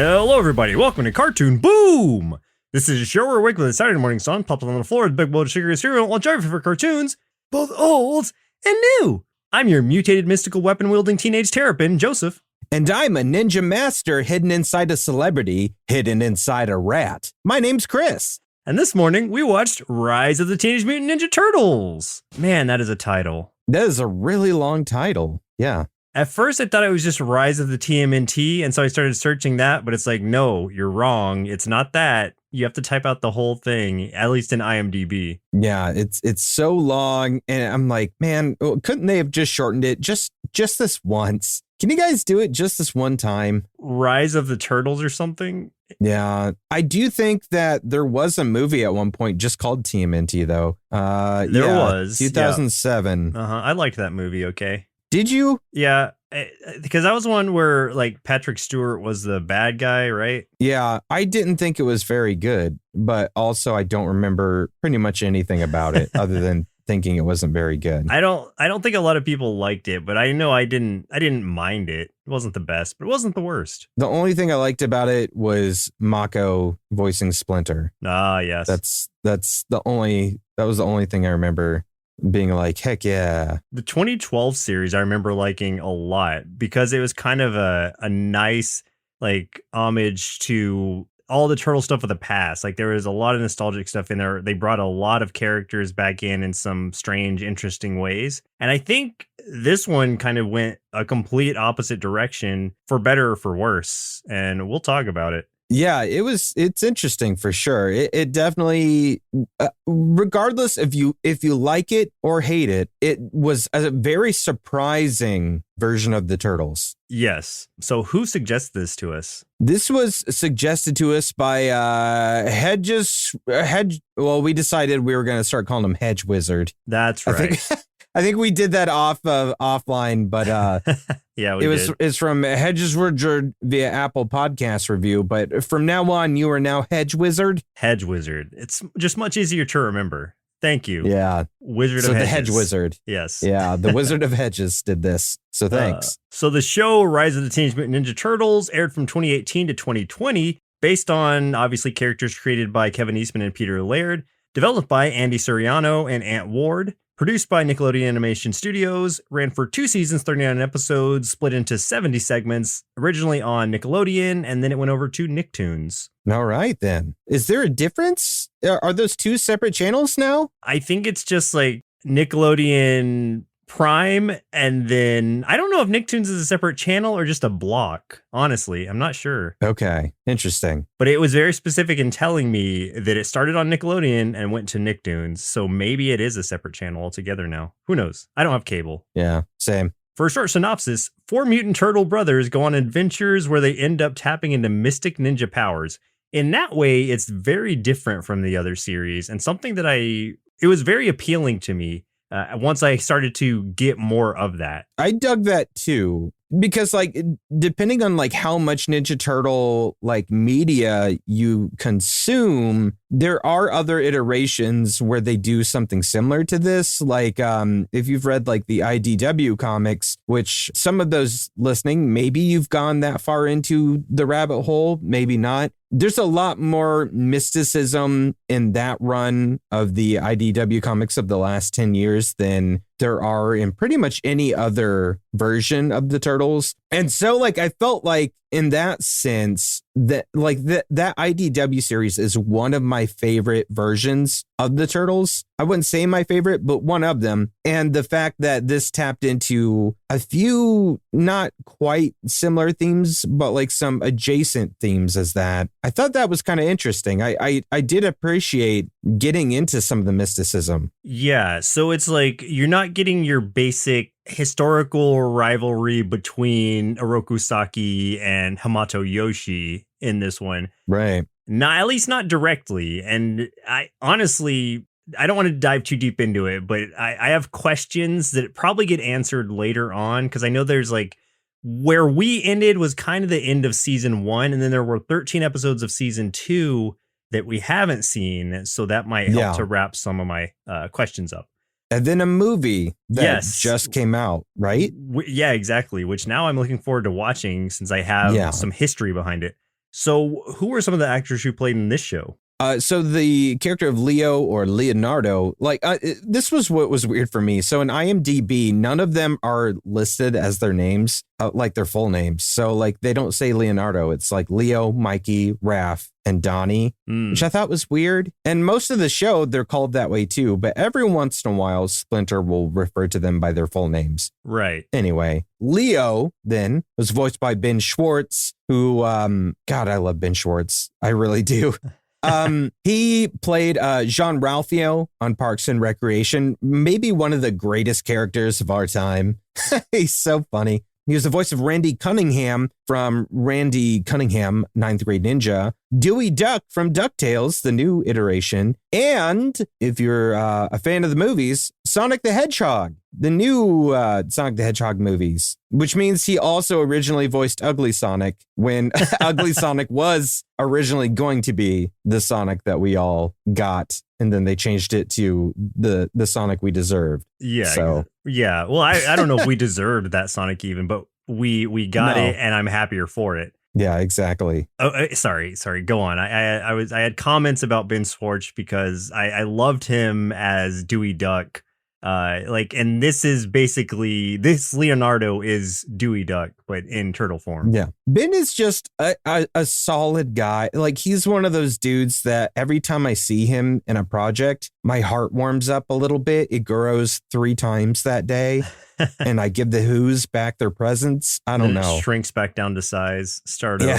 Hello, everybody. Welcome to Cartoon Boom. This is a show where we wake with a Saturday morning sun, pops on the floor with a big bowl of sugary cereal, while driving for cartoons, both old and new. I'm your mutated mystical weapon-wielding teenage terrapin, Joseph. And I'm a ninja master hidden inside a celebrity, hidden inside a rat. My name's Chris. And this morning, we watched Rise of the Teenage Mutant Ninja Turtles. Man, that is a title. That is a really long title. Yeah. At first, I thought it was just Rise of the TMNT, and so I started searching that, but it's like, no, you're wrong. It's not that. You have to type out the whole thing, at least in IMDb. Yeah, it's so long, and I'm like, man, couldn't they have just shortened it just this once? Can you guys do it just this one time? Rise of the Turtles or something? Yeah, I do think that there was a movie at one point just called TMNT, though. There was. 2007. Yeah. I liked that movie, okay. Did you? Yeah, because that was one where like Patrick Stewart was the bad guy, right? Yeah, I didn't think it was very good, but also I don't remember pretty much anything about it other than thinking it wasn't very good. I don't think a lot of people liked it, but I know I didn't mind it. It wasn't the best, but it wasn't the worst. The only thing I liked about it was Mako voicing Splinter. Ah, yes. That was the only thing I remember being like, heck yeah. The 2012 series I remember liking a lot because it was kind of a nice like homage to all the turtle stuff of the past. Like there was a lot of nostalgic stuff in there. They brought a lot of characters back in some strange, interesting ways. And I think this one kind of went a complete opposite direction, for better or for worse. And we'll talk about it. Yeah, it's interesting for sure. It definitely, regardless if you like it or hate it, it was a very surprising version of the Turtles. Yes. So who suggested this to us? This was suggested to us by Hedge. Well, we decided we were going to start calling him Hedge Wizard. That's right. I think we did that offline, but yeah, it's from Hedge Wizard via Apple Podcast Review. But from now on, you are now Hedge Wizard. Hedge Wizard. It's just much easier to remember. Thank you. Yeah. Wizard of the Hedges. Hedge Wizard. Yes. Yeah. The Wizard of Hedges did this. So thanks. So the show Rise of the Teenage Mutant Ninja Turtles aired from 2018 to 2020, based on obviously characters created by Kevin Eastman and Peter Laird, developed by Andy Suriano and Ant Ward. Produced by Nickelodeon Animation Studios, ran for 2 seasons, 39 episodes, split into 70 segments, originally on Nickelodeon, and then it went over to Nicktoons. All right, then. Is there a difference? Are those 2 separate channels now? I think it's just like Nickelodeon Prime, and then I don't know if Nicktoons is a separate channel or just a block. Honestly, I'm not sure. Okay, interesting. But it was very specific in telling me that it started on Nickelodeon and went to Nicktoons. So maybe it is a separate channel altogether now. Who knows? I don't have cable. Yeah, same. For a short synopsis, 4 mutant turtle brothers go on adventures where they end up tapping into mystic ninja powers. In that way, it's very different from the other series, and something that it was very appealing to me. Once I started to get more of that. I dug that too, because like depending on like how much Ninja Turtle like media you consume, there are other iterations where they do something similar to this. Like if you've read like the IDW comics, which some of those listening, maybe you've gone that far into the rabbit hole, maybe not. There's a lot more mysticism in that run of the IDW comics of the last 10 years than there are in pretty much any other version of the Turtles. And so like I felt like in that sense that like that IDW series is one of my favorite versions of the Turtles. I wouldn't say my favorite, but one of them. And the fact that this tapped into a few not quite similar themes, but like some adjacent themes as that, I thought that was kind of interesting. I did appreciate getting into some of the mysticism. Yeah, so it's like you're not getting your basic historical rivalry between Oroku Saki and Hamato Yoshi in this one. Right. Not, at least not directly. And I honestly, I don't want to dive too deep into it, but I have questions that probably get answered later on, because I know there's like where we ended was kind of the end of season 1, and then there were 13 episodes of season 2 that we haven't seen, so that might help to wrap some of my questions up. And then a movie that just came out, right? Yeah, exactly. Which now I'm looking forward to watching, since I have some history behind it. So who were some of the actors who played in this show? So the character of Leo or Leonardo, this was what was weird for me. So in IMDb, none of them are listed as their names, like their full names. So like they don't say Leonardo. It's like Leo, Mikey, Raph, and Donnie, which I thought was weird. And most of the show, they're called that way too. But every once in a while, Splinter will refer to them by their full names. Right. Anyway, Leo then was voiced by Ben Schwartz, who, God, I love Ben Schwartz. I really do. He played Jean Ralphio on Parks and Recreation, maybe one of the greatest characters of our time. He's so funny. He was the voice of Randy Cunningham from Randy Cunningham, Ninth Grade Ninja, Dewey Duck from DuckTales, the new iteration, and if you're a fan of the movies, Sonic the Hedgehog, the new Sonic the Hedgehog movies, which means he also originally voiced Ugly Sonic when Ugly Sonic was originally going to be the Sonic that we all got. And then they changed it to the Sonic we deserved. Yeah. So yeah. Well, I don't know if we deserved that Sonic even, but we got it, and I'm happier for it. Yeah, exactly. Oh, sorry. Go on. I had comments about Ben Schwartz because I loved him as Dewey Duck. And this is basically, this Leonardo is Dewey Duck, but in turtle form. Yeah. Ben is just a solid guy. Like, he's one of those dudes that every time I see him in a project, my heart warms up a little bit. It grows 3 times that day. And I give the Who's back their presents. I don't know. It shrinks back down to size. Start over.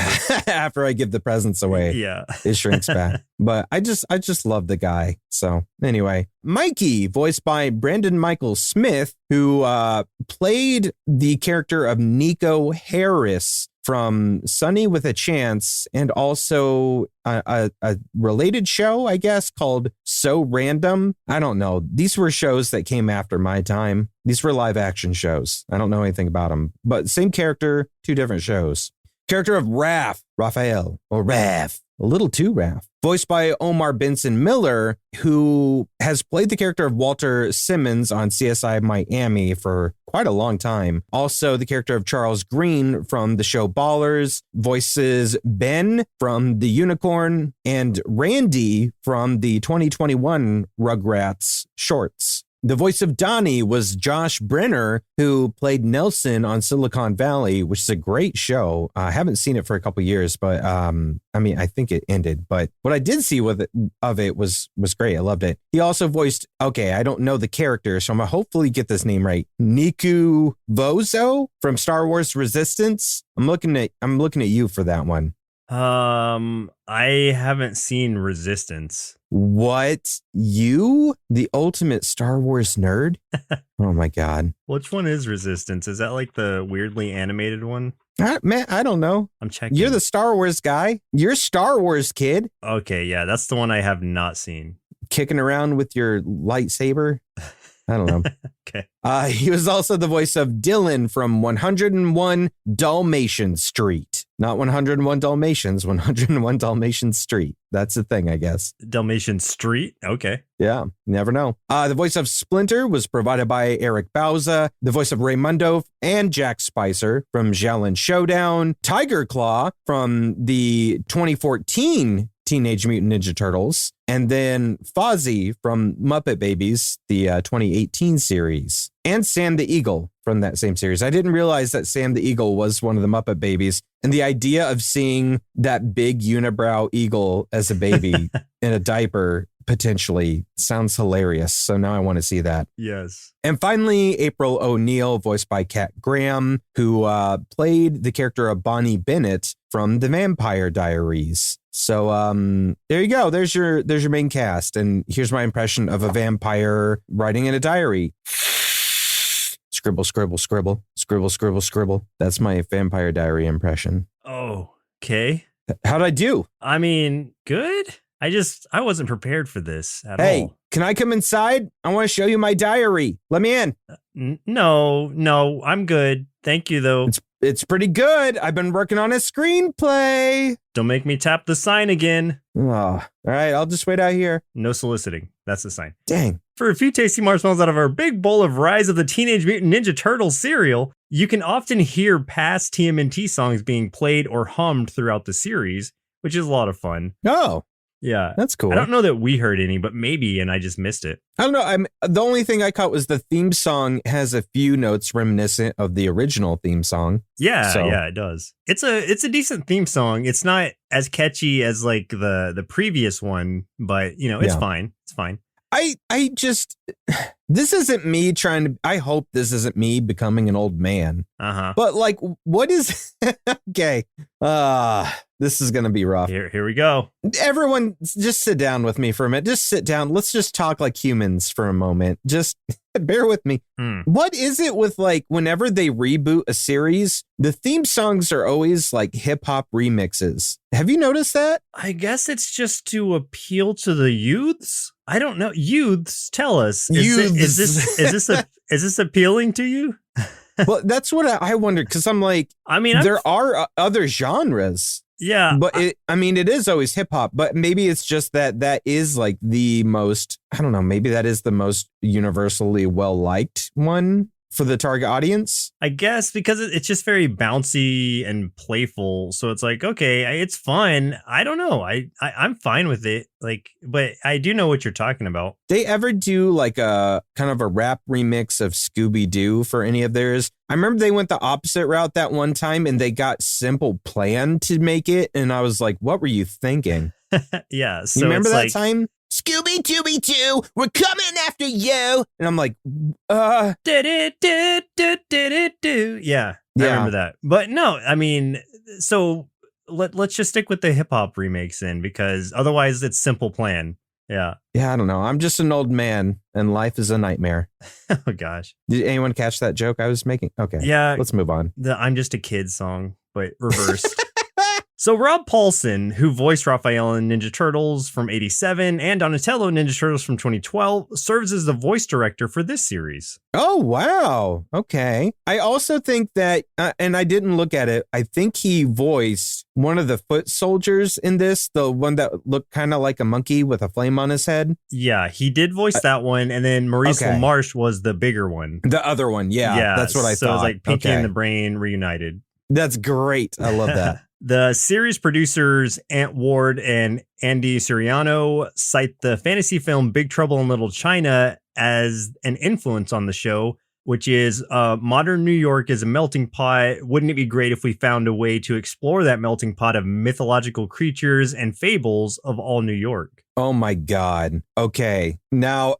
After I give the presents away. Yeah. It shrinks back. But I just love the guy. So anyway, Mikey, voiced by Brandon Michael Smith, who played the character of Nico Harris from Sunny with a Chance, and also a related show, I guess, called So Random. I don't know. These were shows that came after my time. These were live action shows. I don't know anything about them, but same character, 2 different shows. Character of Raphael, or Raph, a little too Raph, voiced by Omar Benson Miller, who has played the character of Walter Simmons on CSI Miami for quite a long time. Also, the character of Charles Green from the show Ballers, voices Ben from The Unicorn and Randy from the 2021 Rugrats shorts. The voice of Donnie was Josh Brenner, who played Nelson on Silicon Valley, which is a great show. I haven't seen it for a couple years, but I think it ended. But what I did see of it was great. I loved it. He also voiced, I don't know the character, so I'm gonna hopefully get this name right, Niku Vozo from Star Wars Resistance. I'm looking at you for that one. I haven't seen Resistance. What? You? The ultimate Star Wars nerd? Oh my God. Which one is Resistance? Is that like the weirdly animated one? Man, I don't know. I'm checking. You're the Star Wars guy. You're Star Wars kid. Okay, yeah, that's the one I have not seen. Kicking around with your lightsaber. I don't know. Okay. He was also the voice of Dylan from 101 Dalmatian Street. Not 101 Dalmatians, 101 Dalmatian Street. That's the thing, I guess. Dalmatian Street? Okay. Yeah, never know. The voice of Splinter was provided by Eric Bauza. The voice of Raymundo and Jack Spicer from Xiaolin Showdown. Tiger Claw from the 2014 Teenage Mutant Ninja Turtles. And then Fozzie from Muppet Babies, the 2018 series. And Sam the Eagle from that same series. I didn't realize that Sam the Eagle was one of the Muppet Babies. And the idea of seeing that big unibrow eagle as a baby in a diaper potentially sounds hilarious. So now I want to see that. Yes. And finally, April O'Neil, voiced by Kat Graham, who played the character of Bonnie Bennett from The Vampire Diaries. So there you go. There's your main cast. And here's my impression of a vampire writing in a diary. Scribble, scribble, scribble, scribble, scribble, scribble. That's my Vampire Diary impression. Oh, okay. How'd I do? I mean, good. I wasn't prepared for this at all. Hey, can I come inside? I want to show you my diary. Let me in. No, I'm good. Thank you, though. It's pretty good. I've been working on a screenplay. Don't make me tap the sign again. Oh, all right, I'll just wait out here. No soliciting. That's the sign. Dang. For a few tasty marshmallows out of our big bowl of Rise of the Teenage Mutant Ninja Turtles cereal, you can often hear past TMNT songs being played or hummed throughout the series, which is a lot of fun. Oh. Yeah. That's cool. I don't know that we heard any, but maybe, and I just missed it. I don't know. The only thing I caught was the theme song has a few notes reminiscent of the original theme song. Yeah, yeah, it does. It's a decent theme song. It's not as catchy as like the previous one, but it's fine. It's fine. I just, this isn't me trying to, I hope this isn't me becoming an old man. Uh-huh. But like, what is, okay. This is going to be rough. Here we go. Everyone, just sit down with me for a minute. Just sit down. Let's just talk like humans for a moment. Just bear with me. What is it with like whenever they reboot a series, the theme songs are always like hip hop remixes. Have you noticed that? I guess it's just to appeal to the youths. I don't know. Youths, tell us. Is this appealing to you? Well, that's what I wondered, because I'm like, there are other genres. Yeah. But it is always hip hop, but maybe it's just that is like the most, I don't know, maybe that is the most universally well-liked one for the target audience. I guess because it's just very bouncy and playful. So it's like, okay, it's fun. I don't know. I'm fine with it. Like, but I do know what you're talking about. They ever do like a kind of a rap remix of Scooby-Doo for any of theirs? I remember they went the opposite route that one time and they got Simple Plan to make it. And I was like, what were you thinking? Yeah. So you remember that time? Scooby-Dooby-Doo, we're coming after you. And I'm like, Yeah, I remember that. But no, so let's just stick with the hip hop remakes then, because otherwise it's Simple Plan. Yeah. Yeah, I don't know. I'm just an old man and life is a nightmare. Oh, gosh. Did anyone catch that joke I was making? Okay. Yeah. Let's move on. The I'm Just a Kid song, but reversed. So Rob Paulsen, who voiced Raphael in Ninja Turtles from '87 and Donatello in Ninja Turtles from 2012, serves as the voice director for this series. Oh, wow. Okay. I also think that, and I didn't look at it, I think he voiced one of the foot soldiers in this, the one that looked kind of like a monkey with a flame on his head. Yeah, he did voice that one, and then Maurice LaMarche was the bigger one. The other one, yeah. That's what I thought. So it was like Pinky and the Brain reunited. That's great. I love that. The series producers Ant Ward and Andy Siriano cite the fantasy film Big Trouble in Little China as an influence on the show, which is modern New York is a melting pot. Wouldn't it be great if we found a way to explore that melting pot of mythological creatures and fables of all New York? Oh my God. Okay. Now,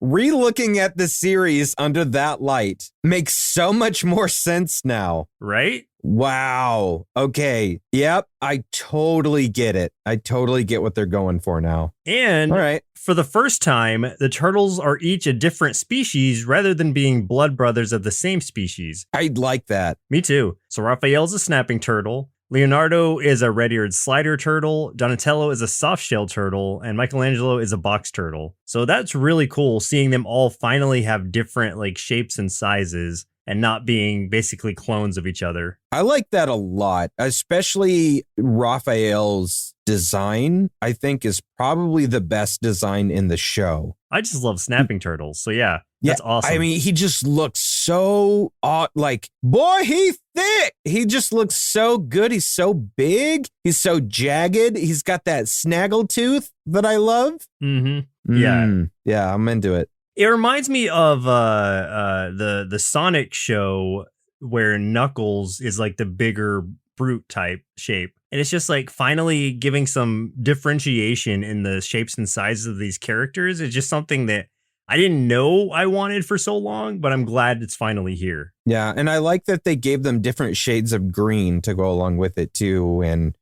re-looking at the series under that light makes so much more sense now. Right? Wow. Okay. Yep. I totally get it. I totally get what they're going for now. And all right, for the first time, the turtles are each a different species rather than being blood brothers of the same species. I like that. Me too. So Raphael's a snapping turtle. Leonardo is a red-eared slider turtle. Donatello is a soft-shell turtle. And Michelangelo is a box turtle. So that's really cool, seeing them all finally have different like shapes and sizes and not being basically clones of each other. I like that a lot, especially Raphael's design, I think, is probably the best design in the show. I just love snapping turtles. So yeah, that's awesome. I mean, he just looks so like, boy, he's thick. He just looks so good. He's so big. He's so jagged. He's got that snaggle tooth that I love. Mm-hmm. Yeah. Yeah, I'm into it. It reminds me of the Sonic show where Knuckles is like the bigger brute type shape. And it's just like finally giving some differentiation in the shapes and sizes of these characters. It's just something that I didn't know I wanted for so long, but I'm glad it's finally here. Yeah, and I like that they gave them different shades of green to go along with it too. And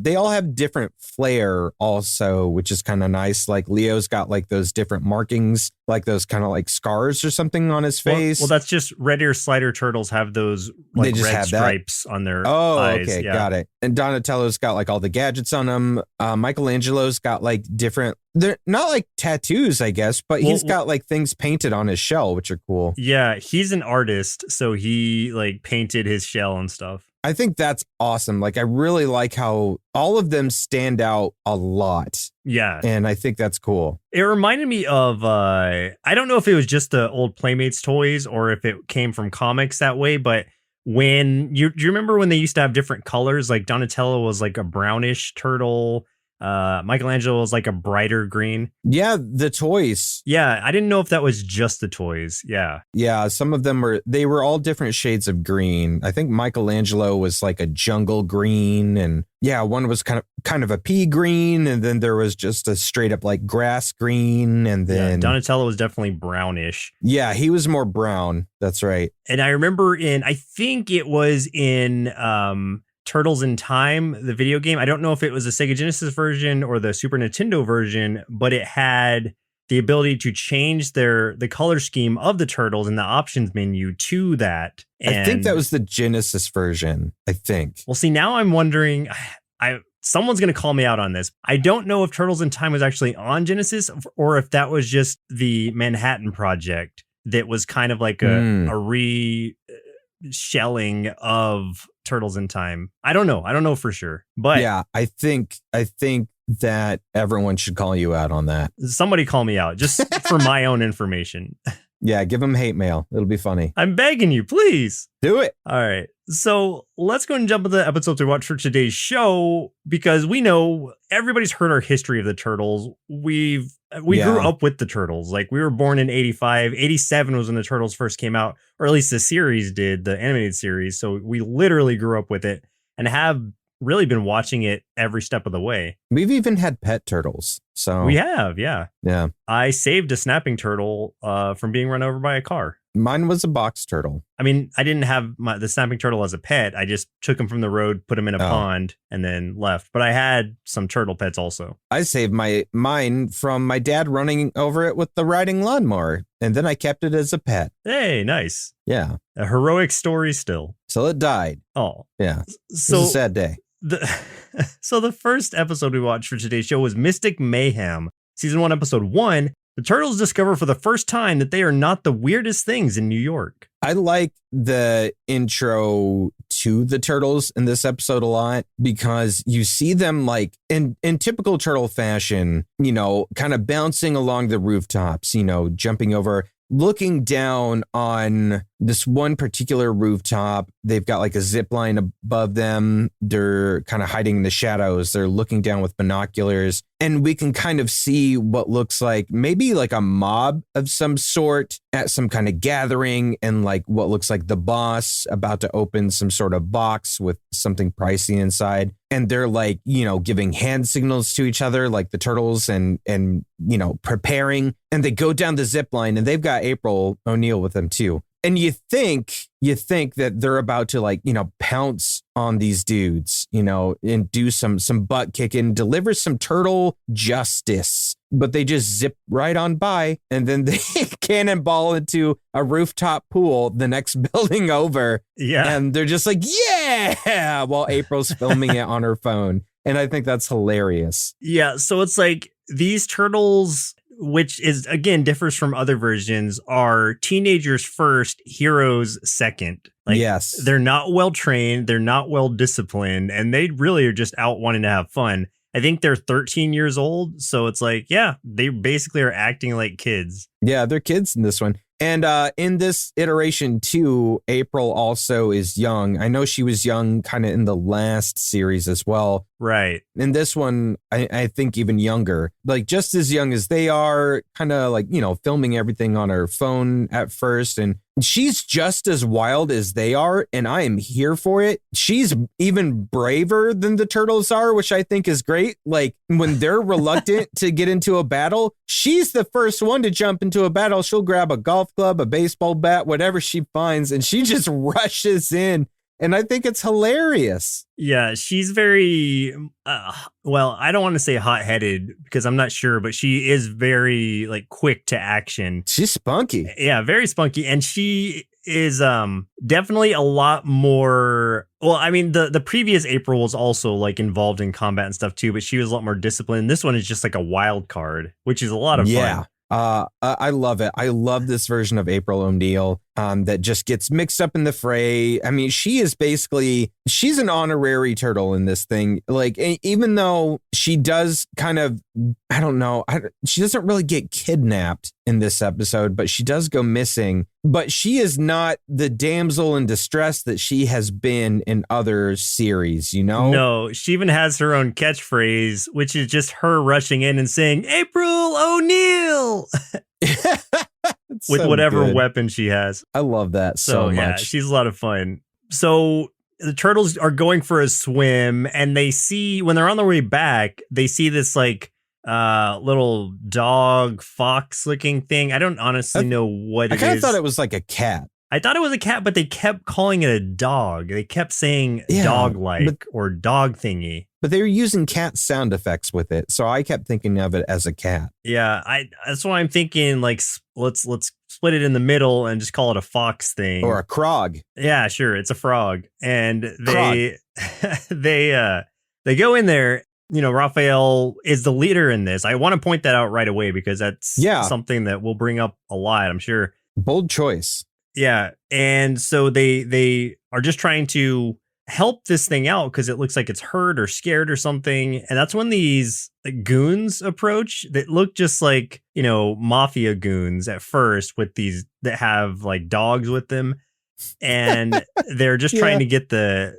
they all have different flair also, which is kind of nice. Like Leo's got like those different markings, like those kind of like scars or something on his face. Well, that's just red-ear slider turtles have those like red stripes on their eyes. Okay, got it. And Donatello's got like all the gadgets on him. Michelangelo's got like different, they're not like tattoos, I guess, but he's got like things painted on his shell, which are cool. Yeah, he's an artist, so so he like painted his shell and stuff. I think that's awesome. Like, I really like how all of them stand out a lot. Yeah. And I think that's cool. It reminded me of, I don't know if it was just the old Playmates toys or if it came from comics that way, but when do you remember when they used to have different colors? Like Donatello was like a brownish turtle. Michelangelo was like a brighter green. Yeah, the toys. Yeah, I didn't know if that was just the toys. Yeah. Yeah, some of them were all different shades of green. I think Michelangelo was like a jungle green, and yeah, one was kind of a pea green, and then there was just a straight up like grass green, and then Donatello was definitely brownish. Yeah, he was more brown. That's right. And I remember I think it was in Turtles in Time, the video game. I don't know if it was the Sega Genesis version or the Super Nintendo version, but it had the ability to change the color scheme of the turtles in the options menu to that. And I think that was the Genesis version. I think. Well, see, now I'm wondering, someone's going to call me out on this. I don't know if Turtles in Time was actually on Genesis or if that was just the Manhattan Project that was kind of like a re-shelling of Turtles in Time. I don't know for sure, but yeah, I think that everyone should call you out on that. Somebody call me out just for my own information. Yeah, give them hate mail. It'll be funny. I'm begging you, please do it. All right. So let's go and jump into the episode to watch for today's show, because we know everybody's heard our history of the Turtles. We grew up with the Turtles. Like, we were born in 85. 87 was when the Turtles first came out, or at least the series did, the animated series. So we literally grew up with it and have really been watching it every step of the way. We've even had pet turtles. So we have, yeah. Yeah. I saved a snapping turtle from being run over by a car. Mine was a box turtle. I mean, I didn't have the snapping turtle as a pet. I just took him from the road, put him in a pond, and then left. But I had some turtle pets also. I saved mine from my dad running over it with the riding lawnmower, and then I kept it as a pet. Hey, nice. Yeah. A heroic story still. Till it died. Oh. Yeah. So, it's a sad day. So the first episode we watched for today's show was Mystic Mayhem. Season 1, Episode 1. The Turtles discover for the first time that they are not the weirdest things in New York. I like the intro to the Turtles in this episode a lot, because you see them like in typical turtle fashion, kind of bouncing along the rooftops, jumping over, looking down on this one particular rooftop. They've got like a zip line above them. They're kind of hiding in the shadows. They're looking down with binoculars, and we can kind of see what looks like maybe like a mob of some sort at some kind of gathering, and like what looks like the boss about to open some sort of box with something pricey inside. And they're like, giving hand signals to each other, like the turtles, and preparing. And they go down the zip line, and they've got April O'Neil with them too. And you think that they're about to pounce on these dudes, and do some butt kicking, deliver some turtle justice. But they just zip right on by, and then they cannonball into a rooftop pool the next building over. Yeah. And they're just like, yeah, while April's filming it on her phone. And I think that's hilarious. Yeah. So it's like these turtles, which is, again, differs from other versions, are teenagers first, heroes second. Like, yes. They're not well trained. They're not well disciplined. And they really are just out wanting to have fun. I think they're 13 years old. So it's like, yeah, they basically are acting like kids. Yeah, they're kids in this one. And in this iteration, too, April also is young. I know she was young kind of in the last series as well. Right. In this one, I think even younger, like just as young as they are, kind of like, filming everything on her phone at first. And she's just as wild as they are, and I am here for it. She's even braver than the turtles are, which I think is great. Like, when they're reluctant to get into a battle, she's the first one to jump into a battle. She'll grab a golf club, a baseball bat, whatever she finds, and she just rushes in. And I think it's hilarious. Yeah, she's very, well, I don't want to say hot-headed because I'm not sure, but she is very quick to action. She's spunky. Yeah, very spunky. And she is definitely a lot more, well, I mean, the previous April was also involved in combat and stuff too, but she was a lot more disciplined. This one is just like a wild card, which is a lot of fun. I love it. I love this version of April O'Neil that just gets mixed up in the fray. I mean, she's an honorary turtle in this thing. Like, even though she does kind of, I don't know, she doesn't really get kidnapped in this episode, but she does go missing. But she is not the damsel in distress that she has been in other series, you know? No, she even has her own catchphrase, which is just her rushing in and saying, April O'Neil! With so whatever good. weapon she has. I love that so much. Yeah, she's a lot of fun. So the turtles are going for a swim, and they see, when they're on their way back, they see this like little dog fox looking thing. I don't honestly know what it is. I kind of thought it was like a cat. I thought it was a cat, but they kept calling it a dog. They kept saying dog-like or dog thingy. But they were using cat sound effects with it, so I kept thinking of it as a cat. Yeah, that's why I'm thinking like let's split it in the middle and just call it a fox thing or a frog. Yeah, sure, it's a frog, and they they go in there. You know, Raphael is the leader in this. I want to point that out right away because that's something that we'll bring up a lot, I'm sure. Bold choice. Yeah, and so they are just trying to help this thing out because it looks like it's hurt or scared or something. And that's when these goons approach that look just like, you know, mafia goons at first with these that have like dogs with them. And they're just trying to get the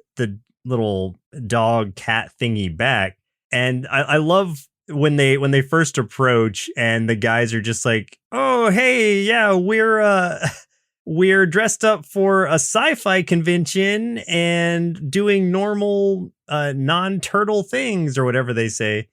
little dog cat thingy back. And I love when they first approach and the guys are just like, oh, hey, yeah, we're dressed up for a sci-fi convention and doing normal non-turtle things or whatever they say.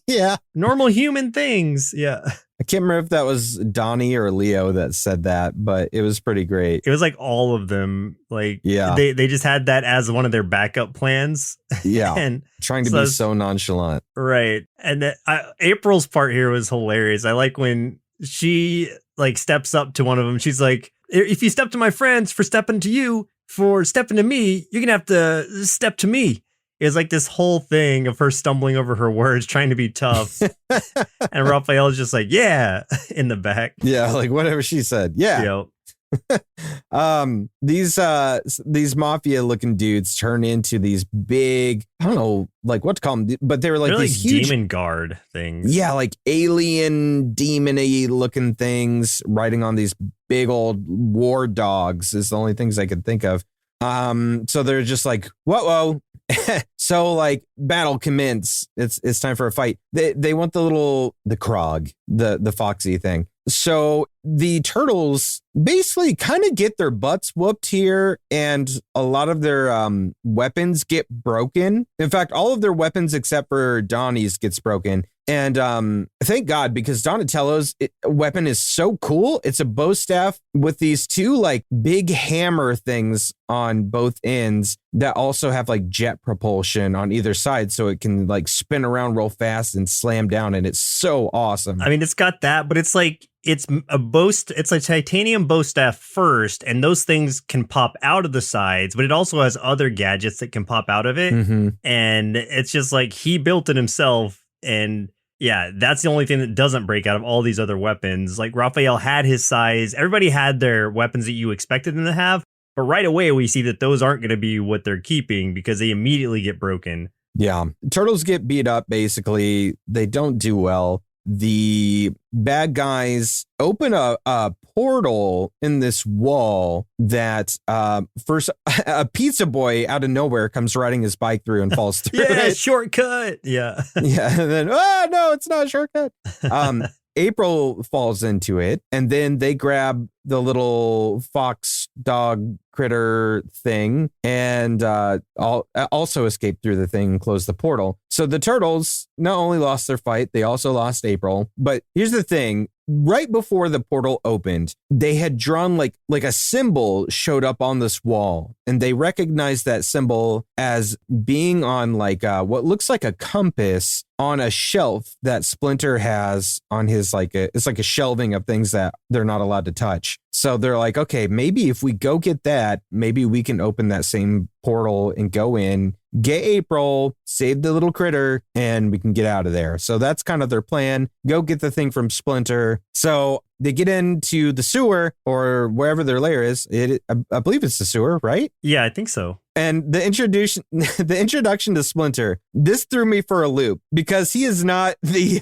Yeah. Normal human things. Yeah. I can't remember if that was Donnie or Leo that said that, but it was pretty great. It was like all of them. Like, they just had that as one of their backup plans. Yeah. And trying to be so nonchalant. Right. And April's part here was hilarious. I like when she like steps up to one of them. She's like, if you step to my friends for stepping to you, for stepping to me, you're going to have to step to me. It's like this whole thing of her stumbling over her words, trying to be tough. And Raphael's just like, yeah, in the back. Yeah, like whatever she said. Yeah. These mafia looking dudes turn into these big, I don't know, like what to call them, but they're like these huge demon guard things. Yeah, like alien demon-y looking things riding on these big old war dogs is the only things I could think of. So they're just like, whoa. So like battle commence. It's time for a fight. They want the Krog, the foxy thing. So the turtles basically kind of get their butts whooped here, and a lot of their weapons get broken. In fact, all of their weapons except for Donnie's gets broken. And thank God, because Donatello's weapon is so cool. It's a bow staff with these two like big hammer things on both ends that also have like jet propulsion on either side, so it can like spin around real fast and slam down, and it's so awesome. I mean, it's got that, but it's like it's a titanium bow staff first, and those things can pop out of the sides, but it also has other gadgets that can pop out of it. Mm-hmm. And it's just like he built it himself, and yeah, that's the only thing that doesn't break out of all these other weapons. Like Raphael had his size. Everybody had their weapons that you expected them to have. But right away, we see that those aren't going to be what they're keeping because they immediately get broken. Yeah. Turtles get beat up, basically. They don't do well. The bad guys open a portal in this wall that first a pizza boy out of nowhere comes riding his bike through and falls through. Yeah, shortcut. Yeah. Yeah. And then, no, it's not a shortcut. April falls into it, and then they grab the little fox dog critter thing and also escape through the thing and close the portal. So the turtles not only lost their fight, they also lost April. But here's the thing. Right before the portal opened, they had drawn like a symbol showed up on this wall, and they recognized that symbol as being on like what looks like a compass on a shelf that Splinter has on his it's like a shelving of things that they're not allowed to touch. So they're like, okay, maybe if we go get that, maybe we can open that same portal and go in, get April, save the little critter, and we can get out of there. So that's kind of their plan. Go get the thing from Splinter. So they get into the sewer or wherever their lair is. I believe it's the sewer, right? Yeah, I think so. And the introduction to Splinter, this threw me for a loop because he is not the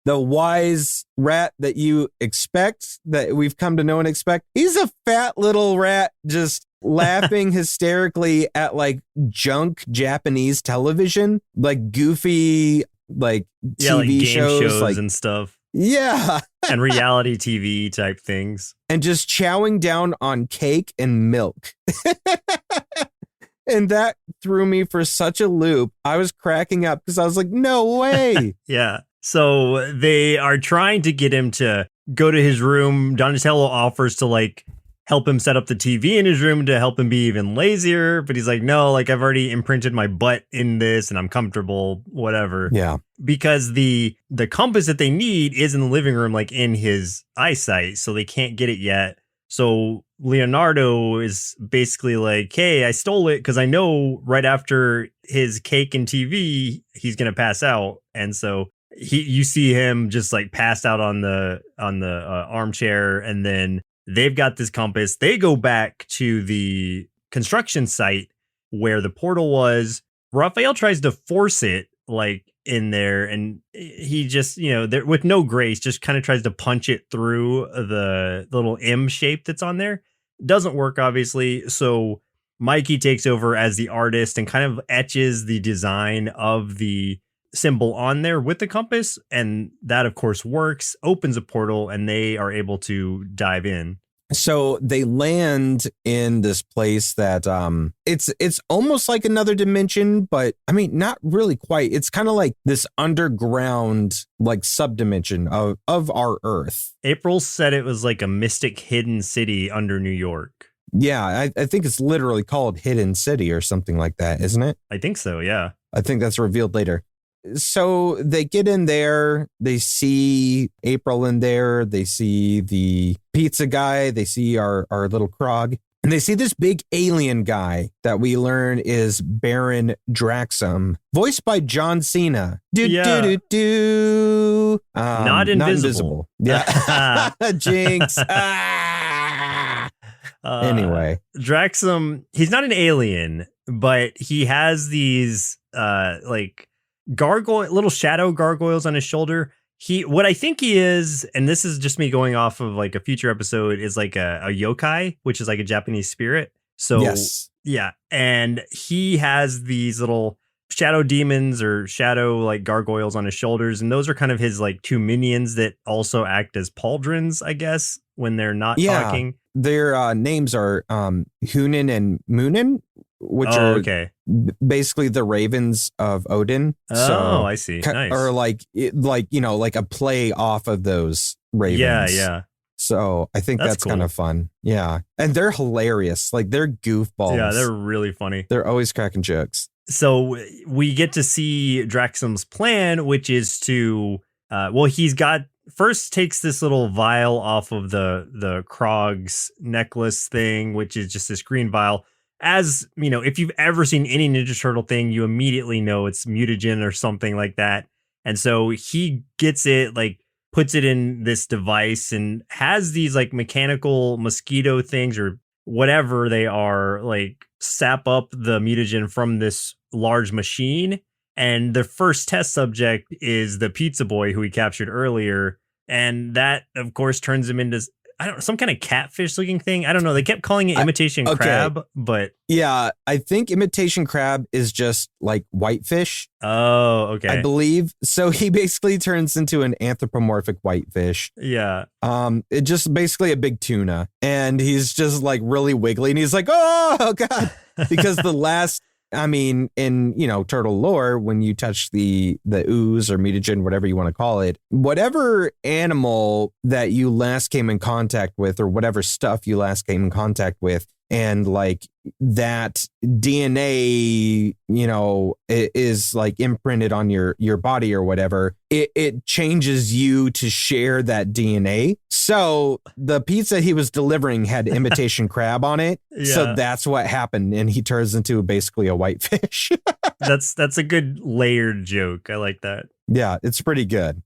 wise rat that you expect, that we've come to know and expect. He's a fat little rat just laughing hysterically at like junk Japanese television, like goofy like TV like game shows like, and stuff. Yeah. And reality TV type things. And just chowing down on cake and milk. And that threw me for such a loop. I was cracking up because I was like, no way. Yeah. So they are trying to get him to go to his room. Donatello offers to like help him set up the TV in his room to help him be even lazier. But he's like, no, like I've already imprinted my butt in this and I'm comfortable, whatever. Yeah. Because the compass that they need is in the living room, like in his eyesight. So they can't get it yet. So Leonardo is basically like, hey, I stole it because I know right after his cake and TV, he's going to pass out. And so you see him just like passed out on the armchair. And then they've got this compass. They go back to the construction site where the portal was. Raphael tries to force it like in there, and he just, there with no grace, just kind of tries to punch it through the little M shape that's on there. Doesn't work, obviously. So Mikey takes over as the artist and kind of etches the design of the symbol on there with the compass. And that, of course, works, opens a portal, and they are able to dive in. So they land in this place that it's almost like another dimension, but I mean, not really quite. It's kind of like this underground, like subdimension of our Earth. April said it was like a mystic hidden city under New York. Yeah, I think it's literally called Hidden City or something like that, isn't it? I think so, yeah. I think that's revealed later. So they get in there, they see April in there, they see the pizza guy, they see our little Krog, and they see this big alien guy that we learn is Baron Draxum, voiced by John Cena. Not invisible. Yeah. Jinx. Anyway. Draxum, he's not an alien, but he has these like little shadow gargoyles on his shoulder. What I think he is, and this is just me going off of like a future episode, is like a yokai, which is like a Japanese spirit. So yes. Yeah. And he has these little shadow demons or shadow like gargoyles on his shoulders. And those are kind of his like two minions that also act as pauldrons, I guess, when they're not talking. Their names are Hunin and Munin, which are okay. Basically the ravens of Odin. Oh, I see. Nice. Or like a play off of those ravens. Yeah. So I think that's cool. Kind of fun. Yeah. And they're hilarious. Like they're goofballs. Yeah, they're really funny. They're always cracking jokes. So we get to see Draxum's plan, which is to, first takes this little vial off of the Krog's necklace thing, which is just this green vial. As if you've ever seen any Ninja Turtle thing, you immediately know it's mutagen or something like that. And so he gets it, like puts it in this device and has these like mechanical mosquito things or whatever they are, like sap up the mutagen from this large machine. And the first test subject is the pizza boy who we captured earlier. And that, of course, turns him into some kind of catfish looking thing. I don't know. They kept calling it imitation crab, but yeah, I think imitation crab is just like whitefish. Oh, okay. I believe. So he basically turns into an anthropomorphic whitefish. Yeah. It just basically a big tuna, and he's just like really wiggly, and he's like, oh God, because in turtle lore, when you touch the ooze or mutagen, whatever you want to call it, whatever animal that you last came in contact with or whatever stuff you last came in contact with and like that DNA, is like imprinted on your body or whatever, it changes you to share that DNA. So the pizza he was delivering had imitation crab on it. Yeah. So that's what happened. And he turns into basically a white fish. That's a good layered joke. I like that. Yeah, it's pretty good.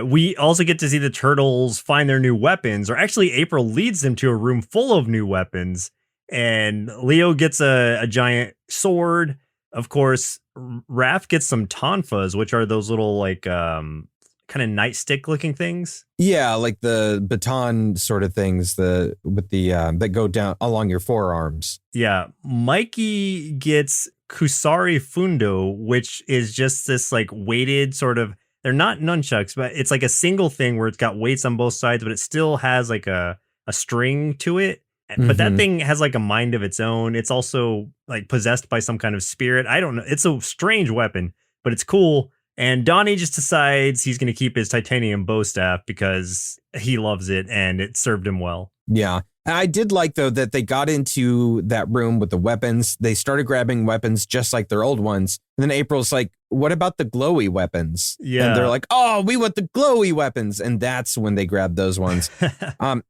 We also get to see the turtles find their new weapons, or actually April leads them to a room full of new weapons. And Leo gets a giant sword. Of course, Raph gets some tonfas, which are those little like kind of nightstick looking things. Yeah, like the baton sort of things, that go down along your forearms. Yeah, Mikey gets Kusari Fundo, which is just this like weighted sort of, they're not nunchucks, but it's like a single thing where it's got weights on both sides, but it still has like a string to it. But that thing has like a mind of its own. It's also like possessed by some kind of spirit. I don't know. It's a strange weapon, but it's cool. And Donnie just decides he's going to keep his titanium bow staff because he loves it and it served him well. Yeah. I did like, though, that they got into that room with the weapons. They started grabbing weapons just like their old ones. And then April's like, what about the glowy weapons? Yeah. And they're like, oh, we want the glowy weapons. And that's when they grabbed those ones.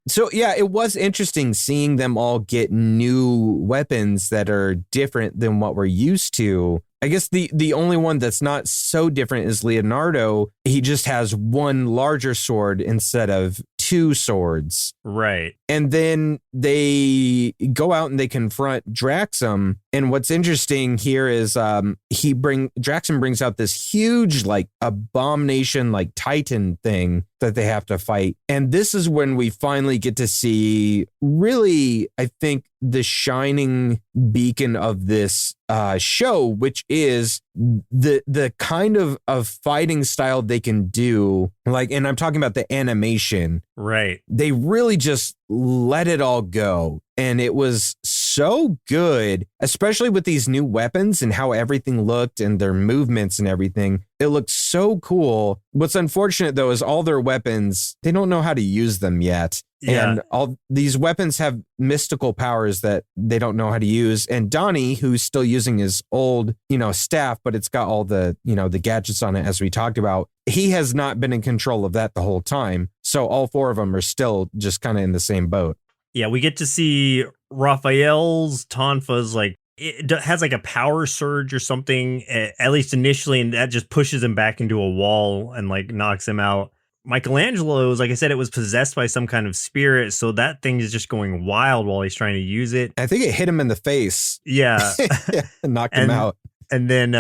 So, yeah, it was interesting seeing them all get new weapons that are different than what we're used to. I guess the only one that's not so different is Leonardo. He just has one larger sword instead of two swords. Right. And then they go out and they confront Draxum. And what's interesting here is Draxum brings out this huge like abomination like Titan thing that they have to fight. And this is when we finally get to see really, I think, the shining beacon of this show, which is the kind of fighting style they can do. Like, and I'm talking about the animation. Right. They really just let it all go. And it was so good, especially with these new weapons and how everything looked and their movements and everything. It looked so cool. What's unfortunate, though, is all their weapons, they don't know how to use them yet. Yeah. And all these weapons have mystical powers that they don't know how to use. And Donnie, who's still using his old, staff, but it's got all the, the gadgets on it, as we talked about, he has not been in control of that the whole time. So all four of them are still just kind of in the same boat. Yeah, we get to see Raphael's tonfas, like it has like a power surge or something, at least initially, and that just pushes him back into a wall and like knocks him out. Michelangelo's, like I said, it was possessed by some kind of spirit, so that thing is just going wild while he's trying to use it. I think it hit him in the face. Yeah. Knocked him out. And then